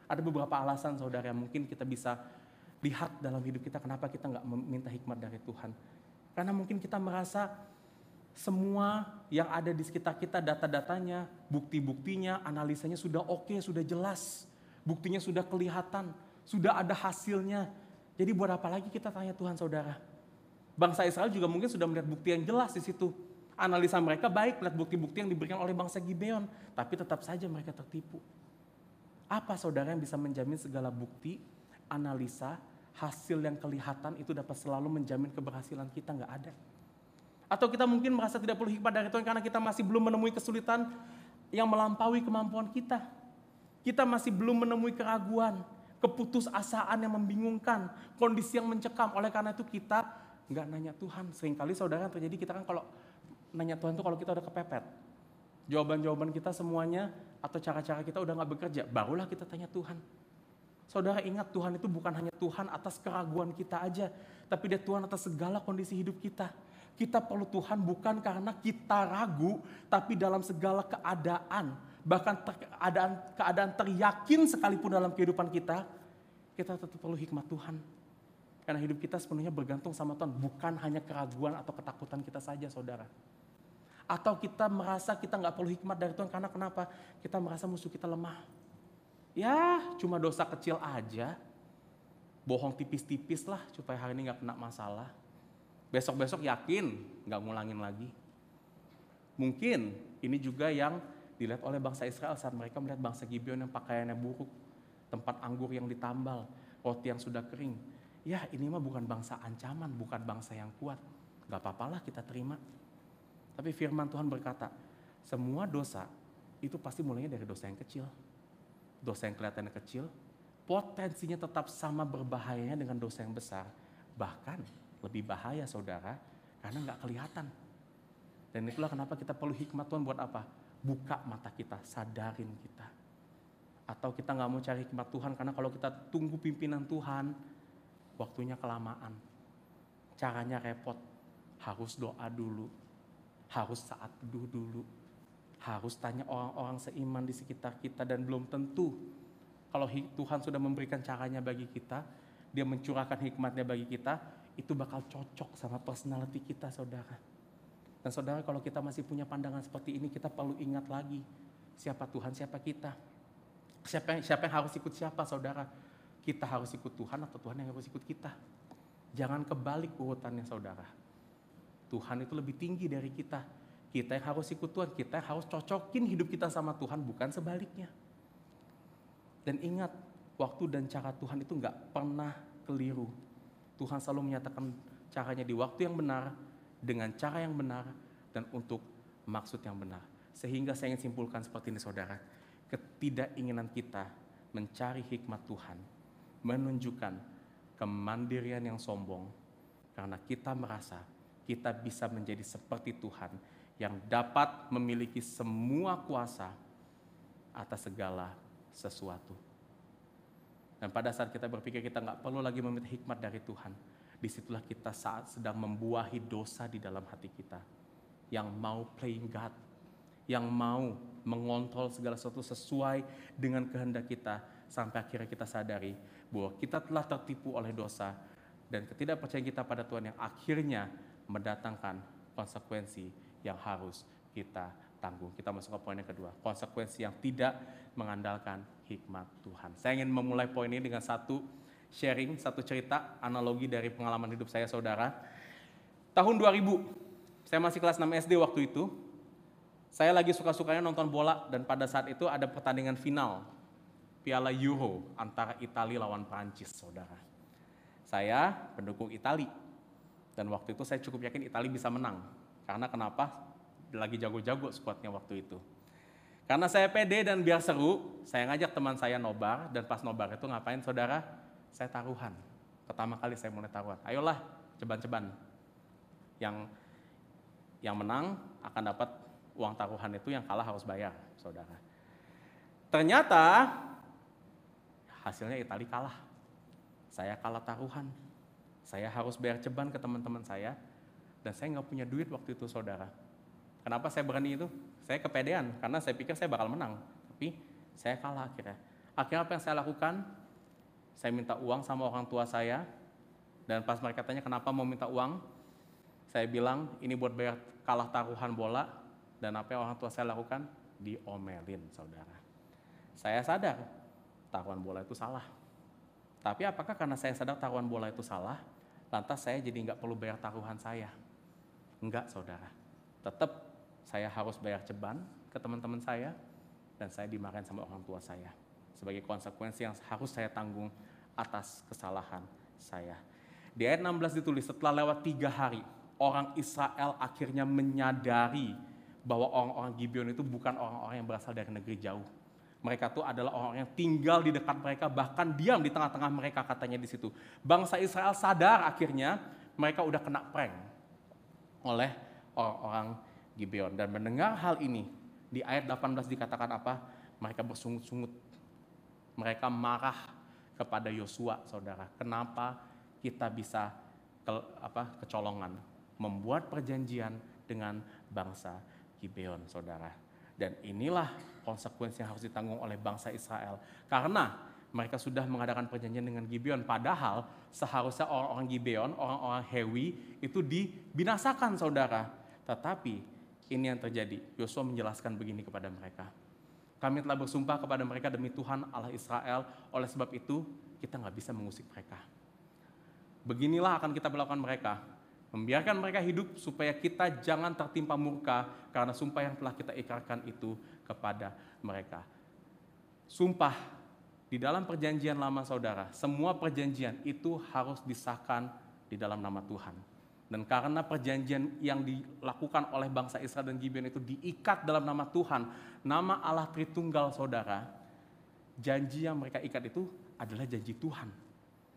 Ada beberapa alasan, saudara, yang mungkin kita bisa lihat dalam hidup kita kenapa kita nggak meminta hikmat dari Tuhan. Karena mungkin kita merasa semua yang ada di sekitar kita, data-datanya, bukti-buktinya, analisanya sudah oke, sudah jelas. Buktinya sudah kelihatan, sudah ada hasilnya. Jadi buat apa lagi kita tanya Tuhan, saudara? Bangsa Israel juga mungkin sudah melihat bukti yang jelas di situ. Analisa mereka baik, melihat bukti-bukti yang diberikan oleh bangsa Gibeon, tapi tetap saja mereka tertipu. Apa saudara yang bisa menjamin segala bukti, analisa, hasil yang kelihatan itu dapat selalu menjamin keberhasilan kita? Nggak ada. Atau kita mungkin merasa tidak perlu hikmat dari Tuhan karena kita masih belum menemui kesulitan yang melampaui kemampuan kita. Kita masih belum menemui keraguan, keputusasaan yang membingungkan, kondisi yang mencekam. Oleh karena itu kita nggak nanya Tuhan. Seringkali saudara terjadi kita kan kalau nanya Tuhan itu kalau kita udah kepepet. Jawaban-jawaban kita semuanya atau cara-cara kita udah nggak bekerja, barulah kita tanya Tuhan. Saudara ingat, Tuhan itu bukan hanya Tuhan atas keraguan kita aja, tapi Dia Tuhan atas segala kondisi hidup kita. Kita perlu Tuhan bukan karena kita ragu, tapi dalam segala keadaan, bahkan keadaan teryakin sekalipun dalam kehidupan kita tetap perlu hikmat Tuhan. Karena hidup kita sepenuhnya bergantung sama Tuhan, bukan hanya keraguan atau ketakutan kita saja, saudara. Atau kita merasa kita nggak perlu hikmat dari Tuhan karena kenapa? Kita merasa musuh kita lemah. Ya cuma dosa kecil aja, bohong tipis-tipis lah supaya hari ini nggak kena masalah. Besok-besok yakin nggak ngulangin lagi. Mungkin ini juga yang dilihat oleh bangsa Israel saat mereka melihat bangsa Gibeon yang pakaiannya buruk, tempat anggur yang ditambal, roti yang sudah kering. Ya ini mah bukan bangsa ancaman, bukan bangsa yang kuat. Gak apa-apalah kita terima. Tapi firman Tuhan berkata, semua dosa itu pasti mulainya dari dosa yang kecil. Dosa yang kelihatannya kecil, potensinya tetap sama berbahayanya dengan dosa yang besar. Bahkan lebih bahaya, saudara, karena gak kelihatan. Dan itulah kenapa kita perlu hikmat Tuhan buat apa? Buka mata kita, sadarin kita. Atau kita gak mau cari hikmat Tuhan karena kalau kita tunggu pimpinan Tuhan, waktunya kelamaan. Caranya repot. Harus doa dulu. Harus saat teduh dulu. Harus tanya orang-orang seiman di sekitar kita. Dan belum tentu kalau Tuhan sudah memberikan caranya bagi kita, Dia mencurahkan hikmatnya bagi kita, itu bakal cocok sama personality kita, saudara. Dan saudara, kalau kita masih punya pandangan seperti ini, kita perlu ingat lagi siapa Tuhan, siapa kita. Siapa yang harus ikut siapa, saudara. Kita harus ikut Tuhan atau Tuhan yang harus ikut kita. Jangan kebalik urutannya, saudara. Tuhan itu lebih tinggi dari kita. Kita yang harus ikut Tuhan, kita yang harus cocokin hidup kita sama Tuhan, bukan sebaliknya. Dan ingat, waktu dan cara Tuhan itu gak pernah keliru. Tuhan selalu menyatakan caranya di waktu yang benar, dengan cara yang benar, dan untuk maksud yang benar. Sehingga saya ingin simpulkan seperti ini, saudara. ketidakinginan kita mencari hikmat Tuhan menunjukkan kemandirian yang sombong, karena kita merasa kita bisa menjadi seperti Tuhan yang dapat memiliki semua kuasa atas segala sesuatu. Dan pada saat kita berpikir kita nggak perlu lagi meminta hikmat dari Tuhan, disitulah kita saat sedang membuahi dosa di dalam hati kita, yang mau playing God, yang mau mengontrol segala sesuatu sesuai dengan kehendak kita, sampai akhirnya kita sadari bahwa kita telah tertipu oleh dosa dan ketidakpercayaan kita pada Tuhan yang akhirnya mendatangkan konsekuensi yang harus kita tanggung. Kita masuk ke poin yang kedua, konsekuensi yang tidak mengandalkan hikmat Tuhan. Saya ingin memulai poin ini dengan satu sharing, satu cerita, analogi dari pengalaman hidup saya, saudara. Tahun 2000, saya masih kelas 6 SD waktu itu. Saya lagi suka-sukanya nonton bola dan pada saat itu ada pertandingan final Piala Euro antara Italia lawan Prancis, saudara. Saya pendukung Italia dan waktu itu saya cukup yakin Italia bisa menang. Karena kenapa? Lagi jago-jago skuadnya waktu itu. Karena saya pede dan biar seru, saya ngajak teman saya nobar, dan pas nobar itu ngapain, saudara? Saya taruhan. Pertama kali saya mulai taruhan. Ayolah, ceban-ceban. Yang menang akan dapat uang taruhan itu, yang kalah harus bayar, saudara. Ternyata hasilnya Italia kalah. Saya kalah taruhan. Saya harus bayar ceban ke teman-teman saya, dan saya nggak punya duit waktu itu, saudara. Kenapa saya berani itu? Saya kepedean, karena saya pikir saya bakal menang. Tapi saya kalah akhirnya. Akhirnya apa yang saya lakukan? Saya minta uang sama orang tua saya, dan pas mereka tanya kenapa mau minta uang, saya bilang ini buat bayar kalah taruhan bola, dan apa yang orang tua saya lakukan? Diomelin, saudara. Saya sadar, taruhan bola itu salah. Tapi apakah karena saya sadar taruhan bola itu salah, lantas saya jadi nggak perlu bayar taruhan saya? Enggak, saudara. Tetap saya harus bayar ceban ke teman-teman saya, dan saya dimarahin sama orang tua saya sebagai konsekuensi yang harus saya tanggung atas kesalahan saya. Di ayat 16 ditulis, setelah lewat 3 hari, orang Israel akhirnya menyadari bahwa orang-orang Gibeon itu bukan orang-orang yang berasal dari negeri jauh. Mereka itu adalah orang yang tinggal di dekat mereka, bahkan diam di tengah-tengah mereka, katanya di situ. Bangsa Israel sadar akhirnya mereka udah kena prank oleh orang-orang Gibeon. Dan mendengar hal ini, di ayat 18 dikatakan apa? Mereka bersungut-sungut. Mereka marah kepada Yosua, saudara. Kenapa kita bisa kecolongan, membuat perjanjian dengan bangsa Gibeon, saudara. Dan inilah konsekuensi yang harus ditanggung oleh bangsa Israel. Karena mereka sudah mengadakan perjanjian dengan Gibeon, padahal seharusnya orang-orang Gibeon, orang-orang Hewi itu dibinasakan, saudara. Tetapi ini yang terjadi. Yosua menjelaskan begini kepada mereka. Kami telah bersumpah kepada mereka demi Tuhan Allah Israel, oleh sebab itu kita nggak bisa mengusik mereka. Beginilah akan kita berlakukan mereka. Membiarkan mereka hidup supaya kita jangan tertimpa murka karena sumpah yang telah kita ikrarkan itu kepada mereka. Sumpah di dalam perjanjian lama, saudara, semua perjanjian itu harus disahkan di dalam nama Tuhan. Dan karena perjanjian yang dilakukan oleh bangsa Israel dan Gibeon itu diikat dalam nama Tuhan, nama Allah Tritunggal, saudara, janji yang mereka ikat itu adalah janji Tuhan.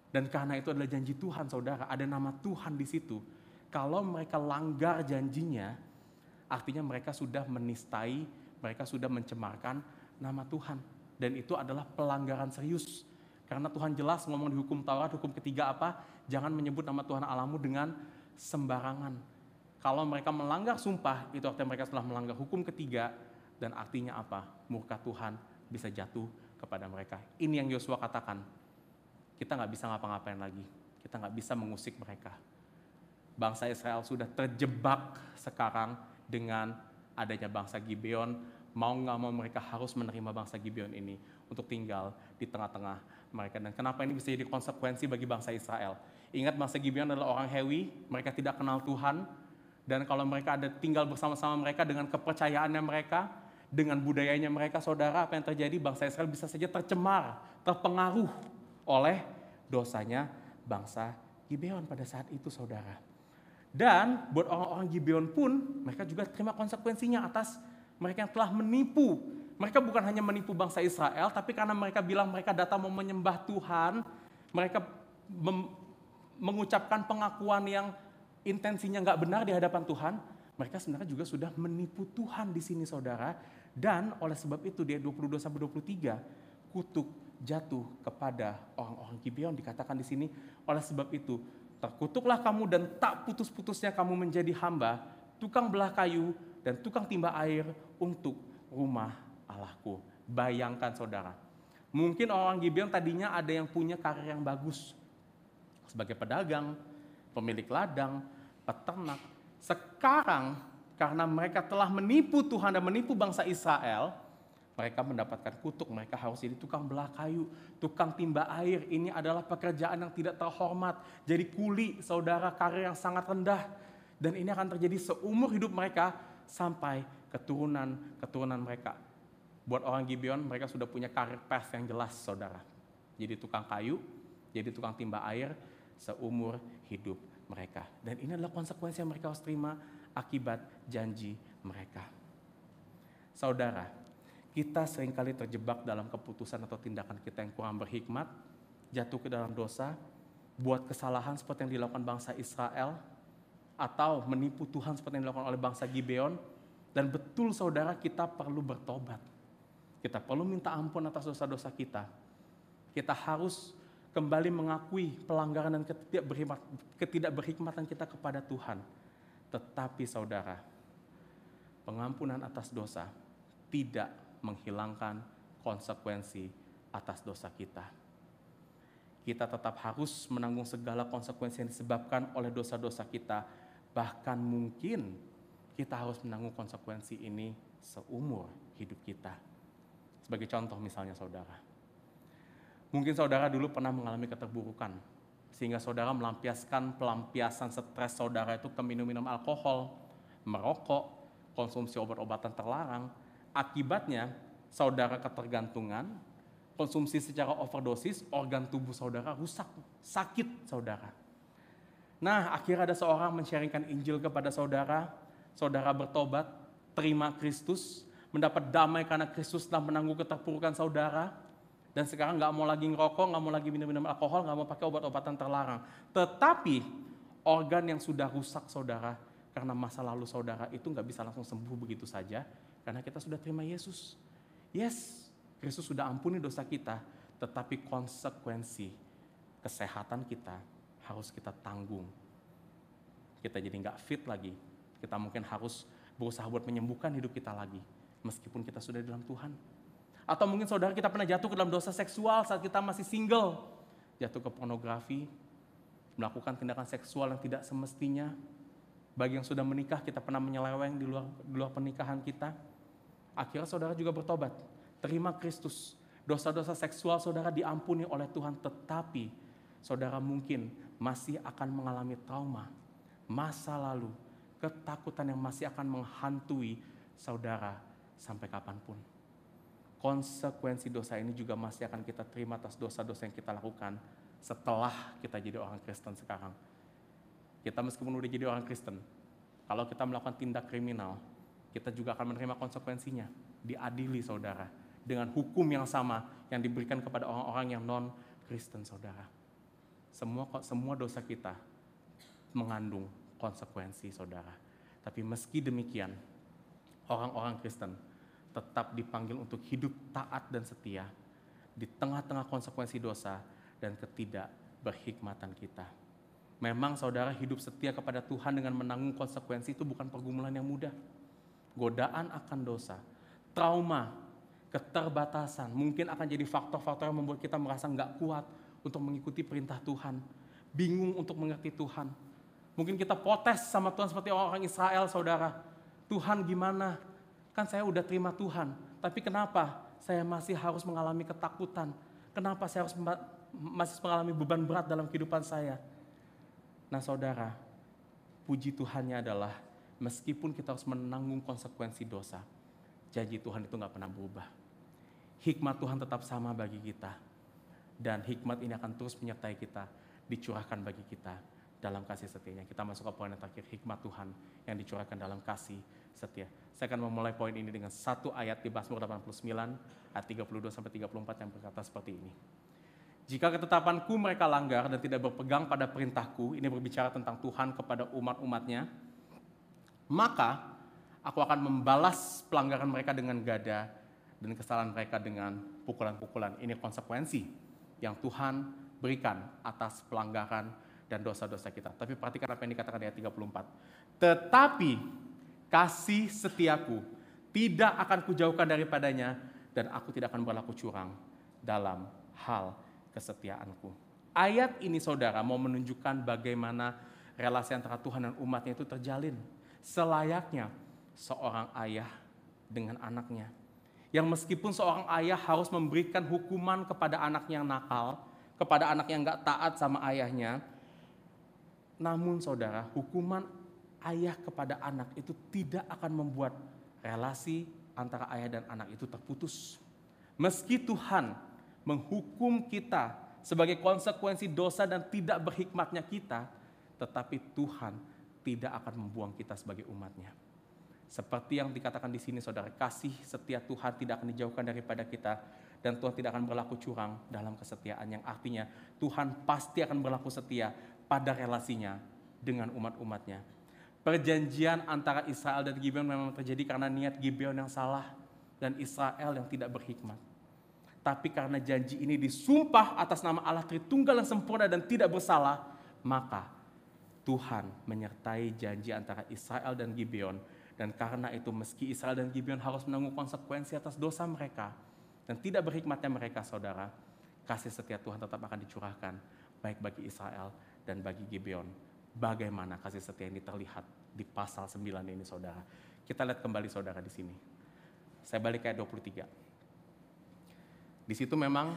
Dan karena itu adalah janji Tuhan, saudara, ada nama Tuhan di situ. Kalau mereka langgar janjinya, artinya mereka sudah menistai, mereka sudah mencemarkan nama Tuhan. Dan itu adalah pelanggaran serius. Karena Tuhan jelas ngomong di hukum Taurat, hukum ketiga apa? Jangan menyebut nama Tuhan Allahmu dengan sembarangan. Kalau mereka melanggar sumpah, itu artinya mereka telah melanggar hukum ketiga, dan artinya apa? Murka Tuhan bisa jatuh kepada mereka. Ini yang Yosua katakan. Kita nggak bisa ngapa-ngapain lagi. Kita nggak bisa mengusik mereka. Bangsa Israel sudah terjebak sekarang dengan adanya bangsa Gibeon. Mau nggak mau mereka harus menerima bangsa Gibeon ini untuk tinggal di tengah-tengah mereka. Dan kenapa ini bisa jadi konsekuensi bagi bangsa Israel? Ingat, bangsa Gibeon adalah orang Hewi, mereka tidak kenal Tuhan. Dan kalau mereka ada tinggal bersama-sama mereka dengan kepercayaannya mereka, dengan budayanya mereka, saudara, apa yang terjadi? Bangsa Israel bisa saja tercemar, terpengaruh oleh dosanya bangsa Gibeon pada saat itu, saudara. Dan buat orang-orang Gibeon pun, mereka juga terima konsekuensinya atas mereka yang telah menipu Mereka bukan hanya menipu bangsa Israel, tapi karena mereka bilang mereka datang mau menyembah Tuhan, mereka mengucapkan pengakuan yang intensinya nggak benar di hadapan Tuhan, mereka sebenarnya juga sudah menipu Tuhan di sini saudara. Dan oleh sebab itu di ayat 22-23, kutuk jatuh kepada orang-orang Gibeon, dikatakan di sini, oleh sebab itu terkutuklah kamu dan tak putus-putusnya kamu menjadi hamba, tukang belah kayu dan tukang timba air untuk rumah Allahku. Bayangkan saudara, mungkin orang Gibeon tadinya ada yang punya karir yang bagus sebagai pedagang, pemilik ladang, peternak. Sekarang karena mereka telah menipu Tuhan dan menipu bangsa Israel, mereka mendapatkan kutuk. Mereka harus jadi tukang belah kayu, tukang timba air. Ini adalah pekerjaan yang tidak terhormat. Jadi kuli, saudara, karir yang sangat rendah. Dan ini akan terjadi seumur hidup mereka sampai keturunan mereka. Buat orang Gibeon, mereka sudah punya karir path yang jelas, saudara. Jadi tukang kayu, jadi tukang timba air seumur hidup mereka. Dan ini adalah konsekuensi yang mereka harus terima akibat janji mereka. Saudara, kita seringkali terjebak dalam keputusan atau tindakan kita yang kurang berhikmat, jatuh ke dalam dosa, buat kesalahan seperti yang dilakukan bangsa Israel, atau menipu Tuhan seperti yang dilakukan oleh bangsa Gibeon. Dan betul saudara, kita perlu bertobat. Kita perlu minta ampun atas dosa-dosa kita. Kita harus kembali mengakui pelanggaran dan ketidakberhikmatan kita kepada Tuhan. Tetapi saudara, pengampunan atas dosa tidak menghilangkan konsekuensi atas dosa kita. Kita tetap harus menanggung segala konsekuensi yang disebabkan oleh dosa-dosa kita. Bahkan mungkin kita harus menanggung konsekuensi ini seumur hidup kita. Sebagai contoh misalnya saudara, mungkin saudara dulu pernah mengalami keterburukan, sehingga saudara pelampiasan stres saudara itu ke minum-minum alkohol, merokok, konsumsi obat-obatan terlarang. Akibatnya saudara ketergantungan, konsumsi secara overdosis, organ tubuh saudara rusak, sakit saudara. Nah, akhirnya ada seorang men-sharingkan Injil kepada saudara, saudara bertobat, terima Kristus, mendapat damai karena Kristus telah menanggung keterpurukan saudara, dan sekarang nggak mau lagi ngerokok, nggak mau lagi minum-minum alkohol, nggak mau pakai obat-obatan terlarang. Tetapi organ yang sudah rusak saudara karena masa lalu saudara itu nggak bisa langsung sembuh begitu saja, karena kita sudah terima Yesus. Yes, Kristus sudah ampuni dosa kita, tetapi konsekuensi kesehatan kita harus kita tanggung. Kita jadi nggak fit lagi. Kita mungkin harus berusaha buat menyembuhkan hidup kita lagi, meskipun kita sudah dalam Tuhan. Atau mungkin saudara kita pernah jatuh ke dalam dosa seksual saat kita masih single. Jatuh ke pornografi, melakukan tindakan seksual yang tidak semestinya. Bagi yang sudah menikah, kita pernah menyeleweng di luar pernikahan kita. Akhirnya saudara juga bertobat, terima Kristus. Dosa-dosa seksual saudara diampuni oleh Tuhan, tetapi saudara mungkin masih akan mengalami trauma, masa lalu, ketakutan yang masih akan menghantui saudara sampai kapanpun. Konsekuensi dosa ini juga masih akan kita terima atas dosa-dosa yang kita lakukan setelah kita jadi orang Kristen sekarang. Kita meskipun udah jadi orang Kristen, kalau kita melakukan tindak kriminal, kita juga akan menerima konsekuensinya, diadili saudara, dengan hukum yang sama yang diberikan kepada orang-orang yang non-Kristen saudara. Semua dosa kita mengandung konsekuensi saudara. Tapi meski demikian, orang-orang Kristen tetap dipanggil untuk hidup taat dan setia di tengah-tengah konsekuensi dosa dan ketidakberhikmatan kita. Memang saudara, hidup setia kepada Tuhan dengan menanggung konsekuensi itu bukan pergumulan yang mudah. Godaan akan dosa, trauma, keterbatasan, mungkin akan jadi faktor-faktor yang membuat kita merasa nggak kuat untuk mengikuti perintah Tuhan, bingung untuk mengerti Tuhan. Mungkin kita protes sama Tuhan seperti orang Israel saudara. Tuhan gimana? Kan saya udah terima Tuhan, tapi kenapa saya masih harus mengalami ketakutan? Kenapa saya harus masih mengalami beban berat dalam kehidupan saya? Nah saudara, puji Tuhannya adalah meskipun kita harus menanggung konsekuensi dosa, janji Tuhan itu gak pernah berubah. Hikmat Tuhan tetap sama bagi kita. Dan hikmat ini akan terus menyertai kita, dicurahkan bagi kita dalam kasih setianya. Kita masuk ke poin yang terakhir, hikmat Tuhan yang dicurahkan dalam kasih setia. Saya akan memulai poin ini dengan satu ayat di Mazmur 89 ayat 32 sampai 34 yang berkata seperti ini. Jika ketetapanku mereka langgar dan tidak berpegang pada perintahku, ini berbicara tentang Tuhan kepada umat-umatnya, maka aku akan membalas pelanggaran mereka dengan gada dan kesalahan mereka dengan pukulan-pukulan. Ini konsekuensi yang Tuhan berikan atas pelanggaran dan dosa-dosa kita. Tapi perhatikan apa yang dikatakan di ayat 34. Tetapi kasih setiaku tidak akan kujauhkan daripadanya, dan aku tidak akan berlaku curang dalam hal kesetiaanku. Ayat ini saudara mau menunjukkan bagaimana relasi antara Tuhan dan umatnya itu terjalin. Selayaknya seorang ayah dengan anaknya. Yang meskipun seorang ayah harus memberikan hukuman kepada anaknya yang nakal, kepada anak yang gak taat sama ayahnya, namun saudara, hukuman ayah kepada anak itu tidak akan membuat relasi antara ayah dan anak itu terputus. Meski Tuhan menghukum kita sebagai konsekuensi dosa dan tidak berhikmatnya kita, tetapi Tuhan tidak akan membuang kita sebagai umatnya. Seperti yang dikatakan di sini saudara, kasih setia Tuhan tidak akan dijauhkan daripada kita, dan Tuhan tidak akan berlaku curang dalam kesetiaan, yang artinya Tuhan pasti akan berlaku setia pada relasinya dengan umat-umatnya. Perjanjian antara Israel dan Gibeon memang terjadi karena niat Gibeon yang salah dan Israel yang tidak berhikmat. Tapi karena janji ini disumpah atas nama Allah Tritunggal yang sempurna dan tidak bersalah, maka Tuhan menyertai janji antara Israel dan Gibeon. Dan karena itu meski Israel dan Gibeon harus menanggung konsekuensi atas dosa mereka dan tidak berhikmatnya mereka saudara, kasih setia Tuhan tetap akan dicurahkan baik bagi Israel dan bagi Gibeon. Bagaimana kasih setia ini terlihat di pasal 9 ini saudara. Kita lihat kembali saudara di sini. Saya balik ke ayat 23. Di situ memang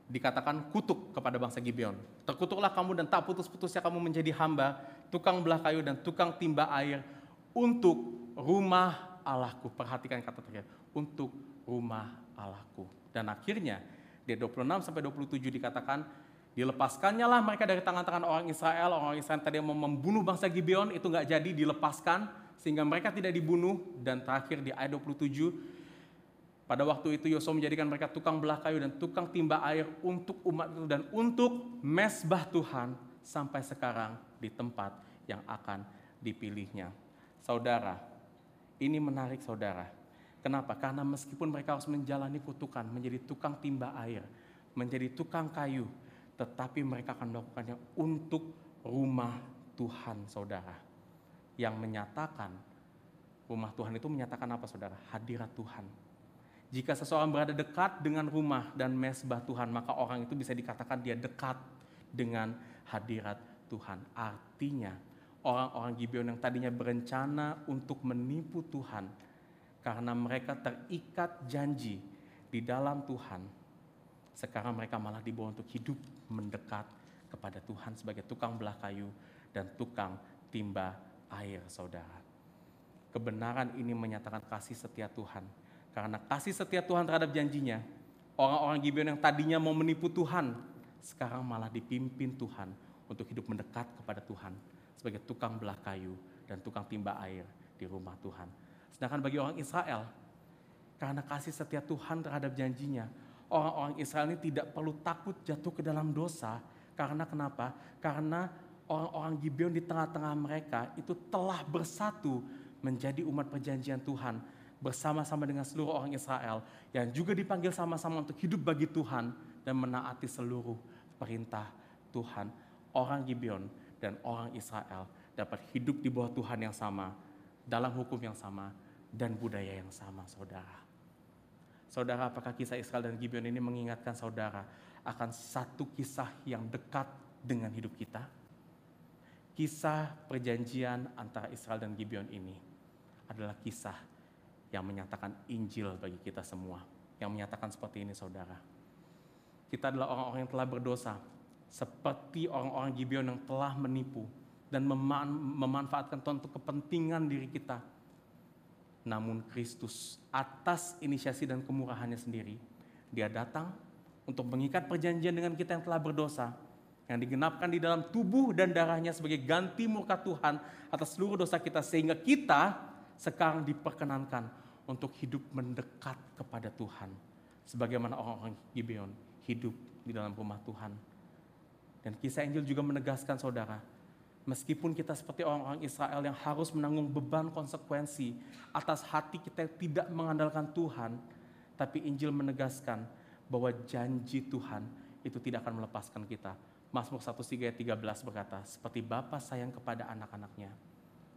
dikatakan kutuk kepada bangsa Gibeon. Terkutuklah kamu dan tak putus-putusnya kamu menjadi hamba, tukang belah kayu dan tukang timba air untuk rumah Allahku. Perhatikan kata terakhir, untuk rumah Allahku. Dan akhirnya di 26 sampai 27 dikatakan, dilepaskannya lah mereka dari tangan-tangan orang Israel. Orang Israel tadi yang mau membunuh bangsa Gibeon itu nggak jadi, dilepaskan sehingga mereka tidak dibunuh. Dan terakhir di ayat 27, pada waktu itu Yosua menjadikan mereka tukang belah kayu dan tukang timba air untuk umat itu dan untuk mezbah Tuhan sampai sekarang di tempat yang akan dipilihnya. Saudara, ini menarik saudara. Kenapa? Karena meskipun mereka harus menjalani kutukan, menjadi tukang timba air, menjadi tukang kayu, tetapi mereka akan melakukannya untuk rumah Tuhan saudara. Yang menyatakan, rumah Tuhan itu menyatakan apa saudara? Hadirat Tuhan. Jika seseorang berada dekat dengan rumah dan mezbah Tuhan, maka orang itu bisa dikatakan dia dekat dengan hadirat Tuhan. Artinya, orang-orang Gibeon yang tadinya berencana untuk menipu Tuhan, karena mereka terikat janji di dalam Tuhan, sekarang mereka malah dibawa untuk hidup mendekat kepada Tuhan sebagai tukang belah kayu dan tukang timba air, saudara. Kebenaran ini menyatakan kasih setia Tuhan. Karena kasih setia Tuhan terhadap janjinya, orang-orang Gibeon yang tadinya mau menipu Tuhan, sekarang malah dipimpin Tuhan untuk hidup mendekat kepada Tuhan sebagai tukang belah kayu dan tukang timba air di rumah Tuhan. Sedangkan bagi orang Israel, karena kasih setia Tuhan terhadap janjinya, orang-orang Israel ini tidak perlu takut jatuh ke dalam dosa. Karena kenapa? Karena orang-orang Gibeon di tengah-tengah mereka itu telah bersatu menjadi umat perjanjian Tuhan, bersama-sama dengan seluruh orang Israel yang juga dipanggil sama-sama untuk hidup bagi Tuhan dan menaati seluruh perintah Tuhan. Orang Gibeon dan orang Israel dapat hidup di bawah Tuhan yang sama, dalam hukum yang sama, dan budaya yang sama, saudara. Saudara, apakah kisah Israel dan Gibeon ini mengingatkan saudara akan satu kisah yang dekat dengan hidup kita? Kisah perjanjian antara Israel dan Gibeon ini adalah kisah yang menyatakan Injil bagi kita semua. Yang menyatakan seperti ini saudara. Kita adalah orang-orang yang telah berdosa. Seperti orang-orang Gibeon yang telah menipu dan memanfaatkan Tuhan untuk kepentingan diri kita. Namun Kristus atas inisiasi dan kemurahannya sendiri, dia datang untuk mengikat perjanjian dengan kita yang telah berdosa. yang digenapkan di dalam tubuh dan darahnya sebagai ganti murka Tuhan atas seluruh dosa kita, sehingga kita sekarang diperkenankan untuk hidup mendekat kepada Tuhan. Sebagaimana orang-orang Gibeon hidup di dalam rumah Tuhan. Dan kisah Injil juga menegaskan saudara, meskipun kita seperti orang-orang Israel yang harus menanggung beban konsekuensi atas hati kita yang tidak mengandalkan Tuhan, tapi Injil menegaskan bahwa janji Tuhan itu tidak akan melepaskan kita. Mazmur 1:13 berkata, seperti Bapa sayang kepada anak-anaknya,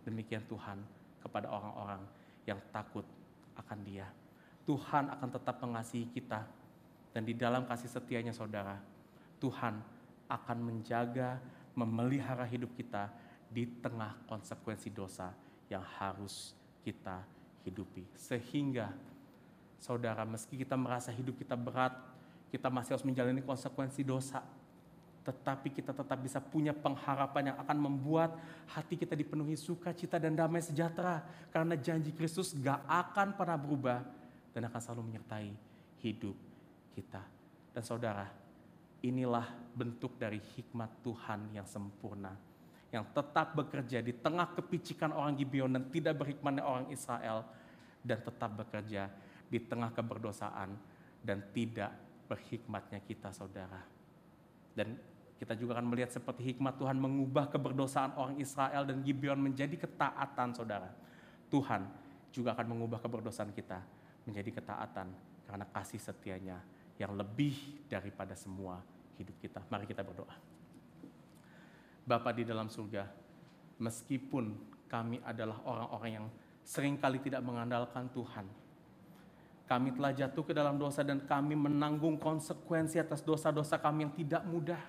demikian Tuhan kepada orang-orang yang takut akan Dia. Tuhan akan tetap mengasihi kita, dan di dalam kasih setianya saudara, Tuhan akan menjaga, memelihara hidup kita di tengah konsekuensi dosa yang harus kita hidupi. Sehingga saudara, meski kita merasa hidup kita berat, kita masih harus menjalani konsekuensi dosa, tetapi kita tetap bisa punya pengharapan yang akan membuat hati kita dipenuhi sukacita dan damai sejahtera. Karena janji Kristus gak akan pernah berubah dan akan selalu menyertai hidup kita. Dan saudara, inilah bentuk dari hikmat Tuhan yang sempurna, yang tetap bekerja di tengah kepicikan orang Gibeon dan tidak berhikmatnya orang Israel, dan tetap bekerja di tengah keberdosaan dan tidak berhikmatnya kita saudara. Dan kita juga akan melihat seperti hikmat Tuhan mengubah keberdosaan orang Israel dan Gibeon menjadi ketaatan saudara. Tuhan juga akan mengubah keberdosaan kita menjadi ketaatan karena kasih setianya yang lebih daripada semua hidup kita. Mari kita berdoa. Bapa di dalam surga, meskipun kami adalah orang-orang yang seringkali tidak mengandalkan Tuhan, kami telah jatuh ke dalam dosa dan kami menanggung konsekuensi atas dosa-dosa kami yang tidak mudah,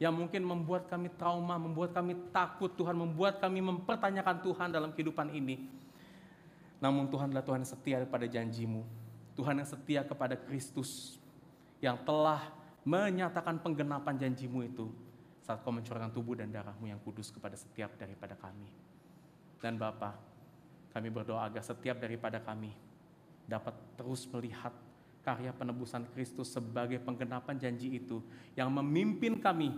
yang mungkin membuat kami trauma, membuat kami takut Tuhan, membuat kami mempertanyakan Tuhan dalam kehidupan ini. Namun Tuhan adalah Tuhan yang setia kepada janji-Mu, Tuhan yang setia kepada Kristus, yang telah menyatakan penggenapan janji-Mu itu saat Kau mencurahkan tubuh dan darah-Mu yang kudus kepada setiap daripada kami. Dan Bapa, kami berdoa agar setiap daripada kami dapat terus melihat karya penebusan Kristus sebagai penggenapan janji itu yang memimpin kami,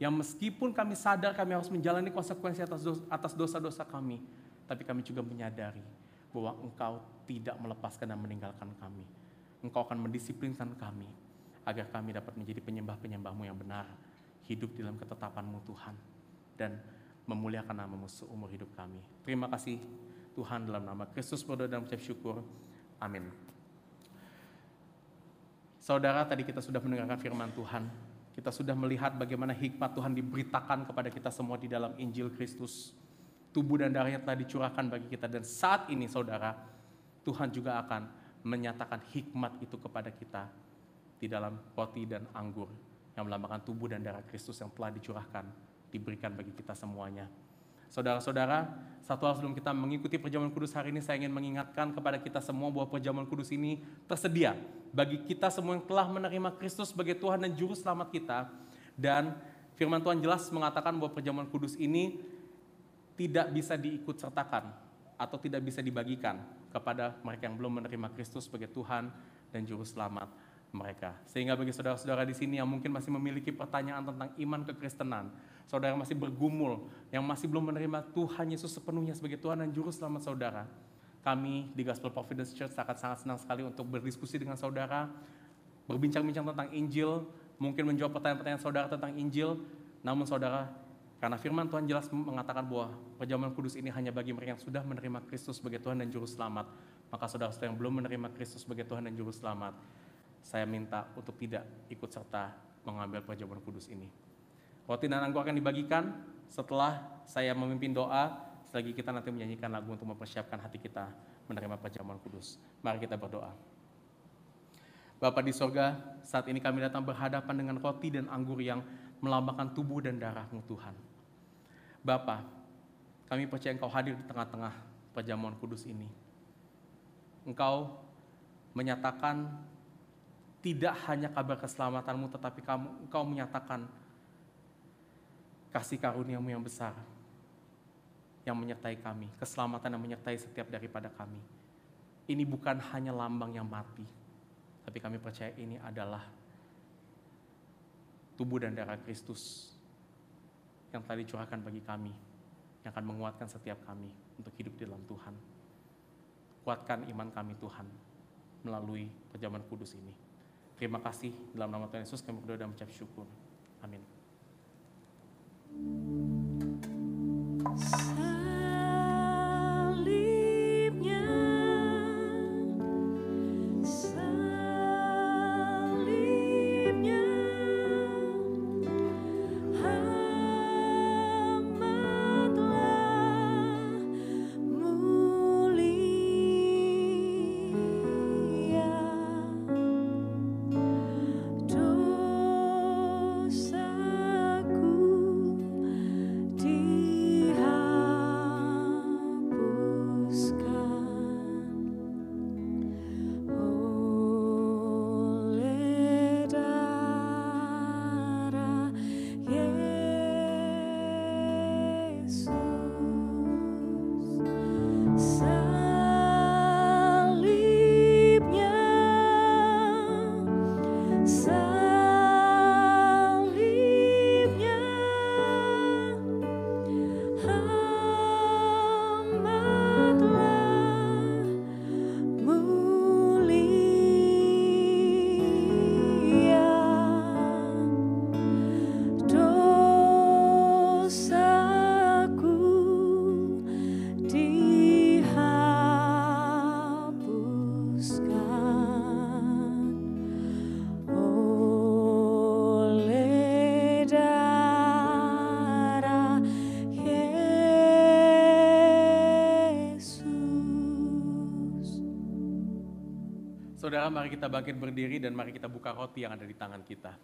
yang meskipun kami sadar kami harus menjalani konsekuensi atas dosa-dosa kami, tapi kami juga menyadari bahwa Engkau tidak melepaskan dan meninggalkan kami. Engkau akan mendisiplinkan kami agar kami dapat menjadi penyembah-penyembah-Mu yang benar, hidup dalam ketetapan-Mu Tuhan, dan memuliakan nama-Mu seumur hidup kami. Terima kasih Tuhan, dalam nama Kristus berdoa dan mengucap syukur. Amin. Saudara, tadi kita sudah mendengarkan firman Tuhan. Kita sudah melihat bagaimana hikmat Tuhan diberitakan kepada kita semua di dalam Injil Kristus. Tubuh dan darahnya telah dicurahkan bagi kita. Dan saat ini saudara, Tuhan juga akan menyatakan hikmat itu kepada kita di dalam roti dan anggur yang melambangkan tubuh dan darah Kristus yang telah dicurahkan, diberikan bagi kita semuanya. Saudara-saudara, satu hal sebelum kita mengikuti perjamuan kudus hari ini, saya ingin mengingatkan kepada kita semua bahwa perjamuan kudus ini tersedia bagi kita semua yang telah menerima Kristus sebagai Tuhan dan Juru Selamat kita. Dan firman Tuhan jelas mengatakan bahwa perjamuan kudus ini tidak bisa diikutsertakan atau tidak bisa dibagikan kepada mereka yang belum menerima Kristus sebagai Tuhan dan Juru Selamat mereka. Sehingga bagi saudara-saudara di sini yang mungkin masih memiliki pertanyaan tentang iman kekristenan, saudara masih bergumul, yang masih belum menerima Tuhan Yesus sepenuhnya sebagai Tuhan dan Juru Selamat saudara, kami di Gospel Providence Church sangat senang sekali untuk berdiskusi dengan saudara, berbincang-bincang tentang Injil, mungkin menjawab pertanyaan-pertanyaan saudara tentang Injil. Namun saudara, karena firman Tuhan jelas mengatakan bahwa perjamuan kudus ini hanya bagi mereka yang sudah menerima Kristus sebagai Tuhan dan Juru Selamat, maka saudara-saudara yang belum menerima Kristus sebagai Tuhan dan Juru Selamat, saya minta untuk tidak ikut serta mengambil perjamuan kudus ini. Roti dan anggur akan dibagikan setelah saya memimpin doa. Selagi kita nanti menyanyikan lagu untuk mempersiapkan hati kita menerima perjamuan kudus. Mari kita berdoa. Bapa di sorga, saat ini kami datang berhadapan dengan roti dan anggur yang melambangkan tubuh dan darah-Mu Tuhan. Bapa, kami percaya Engkau hadir di tengah-tengah perjamuan kudus ini. Engkau menyatakan tidak hanya kabar keselamatan-Mu, tetapi Engkau menyatakan kasih karunia-Mu yang besar, yang menyertai kami, keselamatan yang menyertai setiap daripada kami. Ini bukan hanya lambang yang mati, tapi kami percaya ini adalah tubuh dan darah Kristus yang telah dicurahkan bagi kami, yang akan menguatkan setiap kami untuk hidup di dalam Tuhan. Kuatkan iman kami Tuhan melalui perjamuan kudus ini. Terima kasih, dalam nama Tuhan Yesus kami berdoa dan mengucap syukur. Amin. Salibnya, salibnya, amatlah mulia. Dosaku dihapuskan oleh darah Yesus. Salibnya, salibnya, amatlah mulia. Dosaku dihapuskan oleh darah Yesus. Saudara, mari kita bangkit berdiri dan mari kita buka roti yang ada di tangan kita.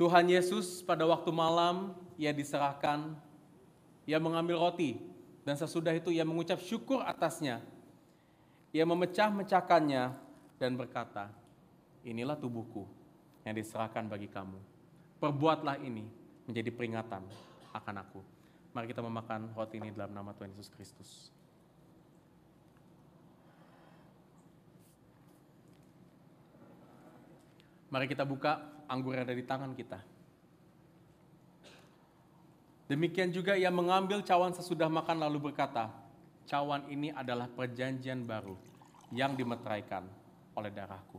Tuhan Yesus pada waktu malam, Ia diserahkan, Ia mengambil roti, dan sesudah itu Ia mengucap syukur atasnya. Ia memecah-mecahkannya dan berkata, inilah tubuhku yang diserahkan bagi kamu. Perbuatlah ini menjadi peringatan akan aku. Mari kita memakan roti ini dalam nama Tuhan Yesus Kristus. Mari kita buka anggur yang ada di tangan kita. Demikian juga Ia mengambil cawan sesudah makan lalu berkata, cawan ini adalah perjanjian baru yang dimeteraikan oleh darahku.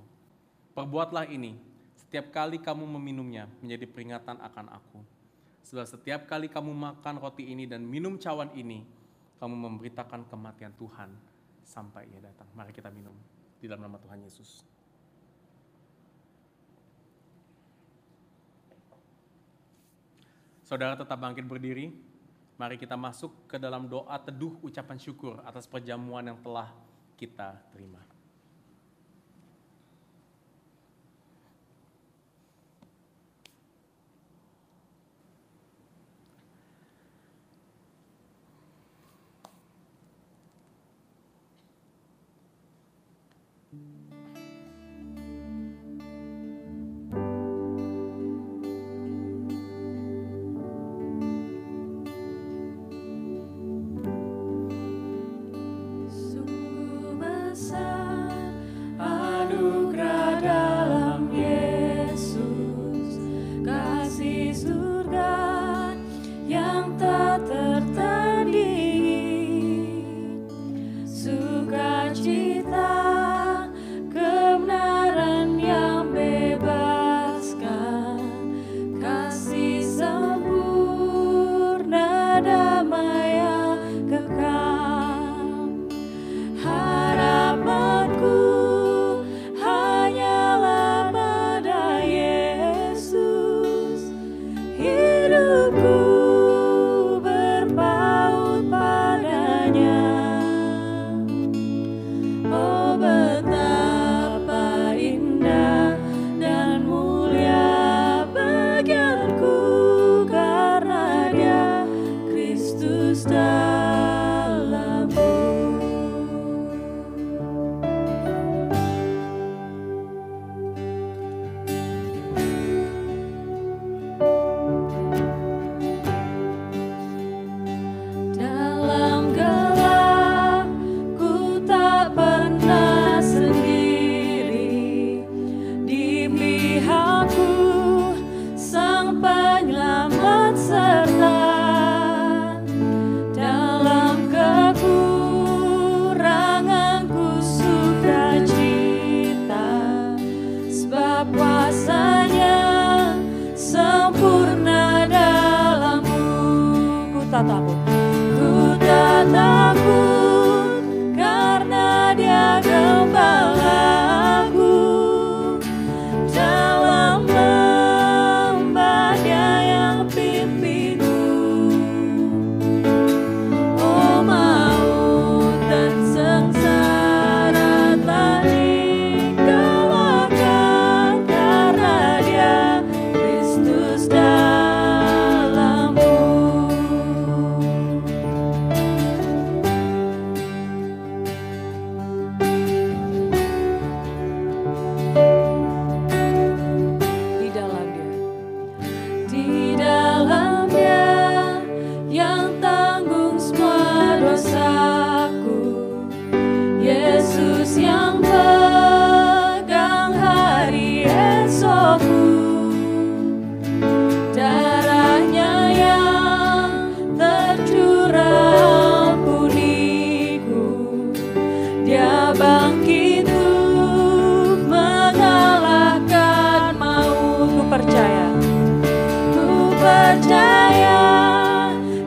Perbuatlah ini setiap kali kamu meminumnya menjadi peringatan akan aku. Sebab setiap kali kamu makan roti ini dan minum cawan ini, kamu memberitakan kematian Tuhan sampai Ia datang. Mari kita minum di dalam nama Tuhan Yesus. Saudara tetap bangkit berdiri, mari kita masuk ke dalam doa teduh ucapan syukur atas perjamuan yang telah kita terima. Sungguh besar anugerah dalam Yesus, kasih surga yang tak tertandingi, sukacita kebenaran yang bebaskan, kasih sempurna damai yang kekal, harapan bangkit untuk mengalahkan maut. Ku percaya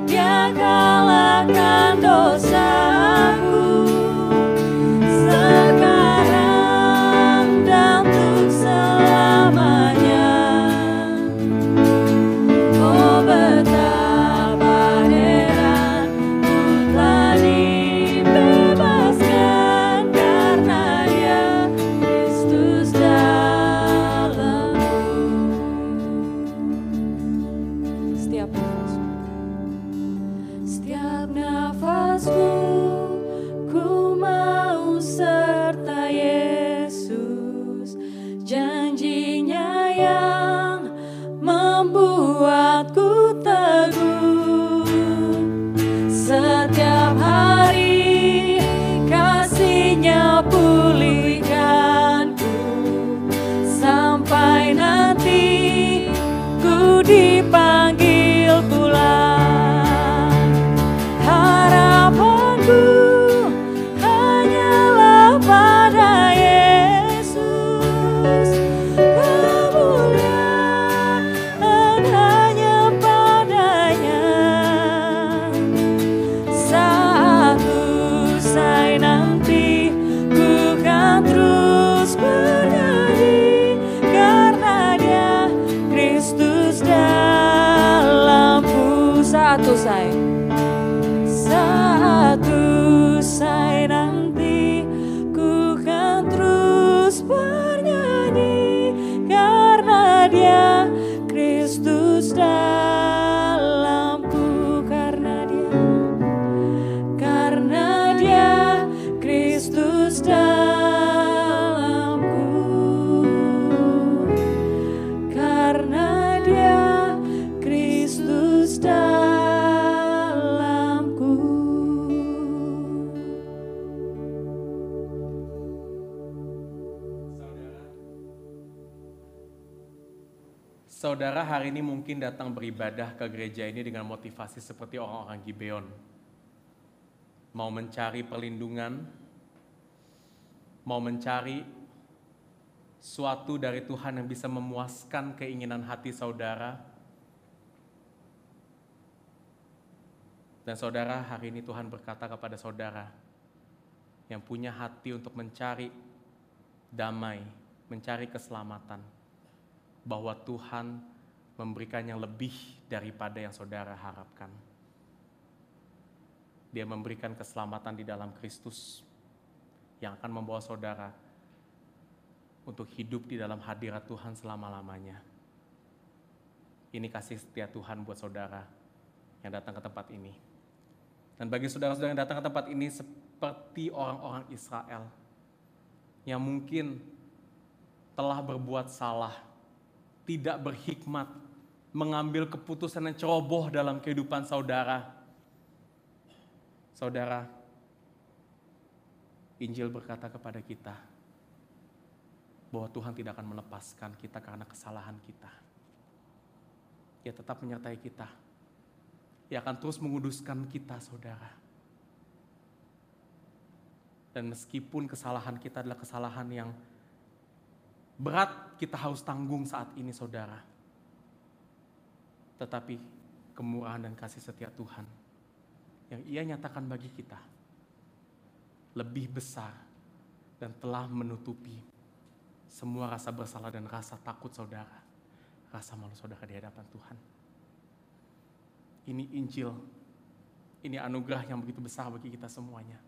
Dia kalahkan dosaku sekarang dan untuk selamanya. Oh betapa heran ku telah dibebaskan karena Dia Kristus dalamku. Setiap nafasku ku mau serta Yesus, janjinya yang membuatku teguh. Setiap hari kasih-Nya pulihkanku, sampai nanti ku dipanggil pulang. Harapanku hanyalah pada Yesus, kemuliaan hanya padanya. Saat usai nanti ku kan terus bernyanyi karena Dia Kristus dalamku. Saat usai nanti ku kan terus bernyanyi karena Dia Kristus dalamku, karena Dia Kristus dalamku, karena Dia Kristus dalamku. Saudara hari ini mungkin datang beribadah ke gereja ini dengan motivasi seperti orang-orang Gibeon. Mau mencari perlindungan, mau mencari suatu dari Tuhan yang bisa memuaskan keinginan hati saudara. Dan saudara, hari ini Tuhan berkata kepada saudara yang punya hati untuk mencari damai, mencari keselamatan, bahwa Tuhan memberikan yang lebih daripada yang saudara harapkan. Dia memberikan keselamatan di dalam Kristus yang akan membawa saudara untuk hidup di dalam hadirat Tuhan selama-lamanya. Ini kasih setia Tuhan buat saudara yang datang ke tempat ini. Dan bagi saudara-saudara yang datang ke tempat ini seperti orang-orang Israel yang mungkin telah berbuat salah, tidak berhikmat, mengambil keputusan yang ceroboh dalam kehidupan saudara. Saudara, Injil berkata kepada kita bahwa Tuhan tidak akan melepaskan kita karena kesalahan kita. Dia tetap menyertai kita. Dia akan terus menguduskan kita, saudara. Dan meskipun kesalahan kita adalah kesalahan yang berat, kita harus tanggung saat ini, saudara. Tetapi kemurahan dan kasih setia Tuhan yang Ia nyatakan bagi kita lebih besar dan telah menutupi semua rasa bersalah dan rasa takut saudara, rasa malu saudara di hadapan Tuhan. Ini Injil, ini anugerah yang begitu besar bagi kita semuanya.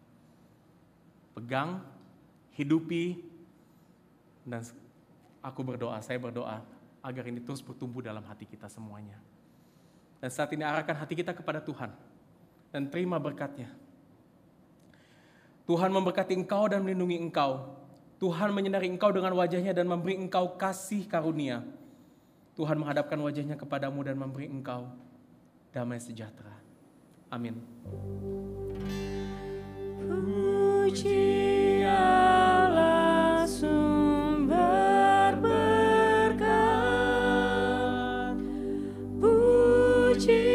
Pegang, hidupi, dan saya berdoa agar ini terus bertumbuh dalam hati kita semuanya. Dan saat ini arahkan hati kita kepada Tuhan dan terima berkat-Nya. Tuhan memberkati engkau dan melindungi engkau. Tuhan menyinari engkau dengan wajah-Nya dan memberi engkau kasih karunia. Tuhan menghadapkan wajah-Nya kepadamu dan memberi engkau damai sejahtera. Amin. Puji Allah sumber berkat, puji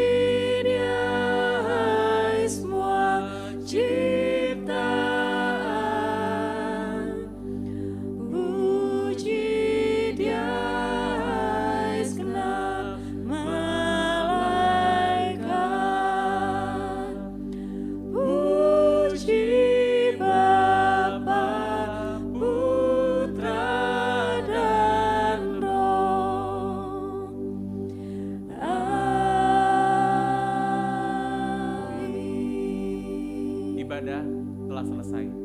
Dia hai semua ciptaan, telah selesai.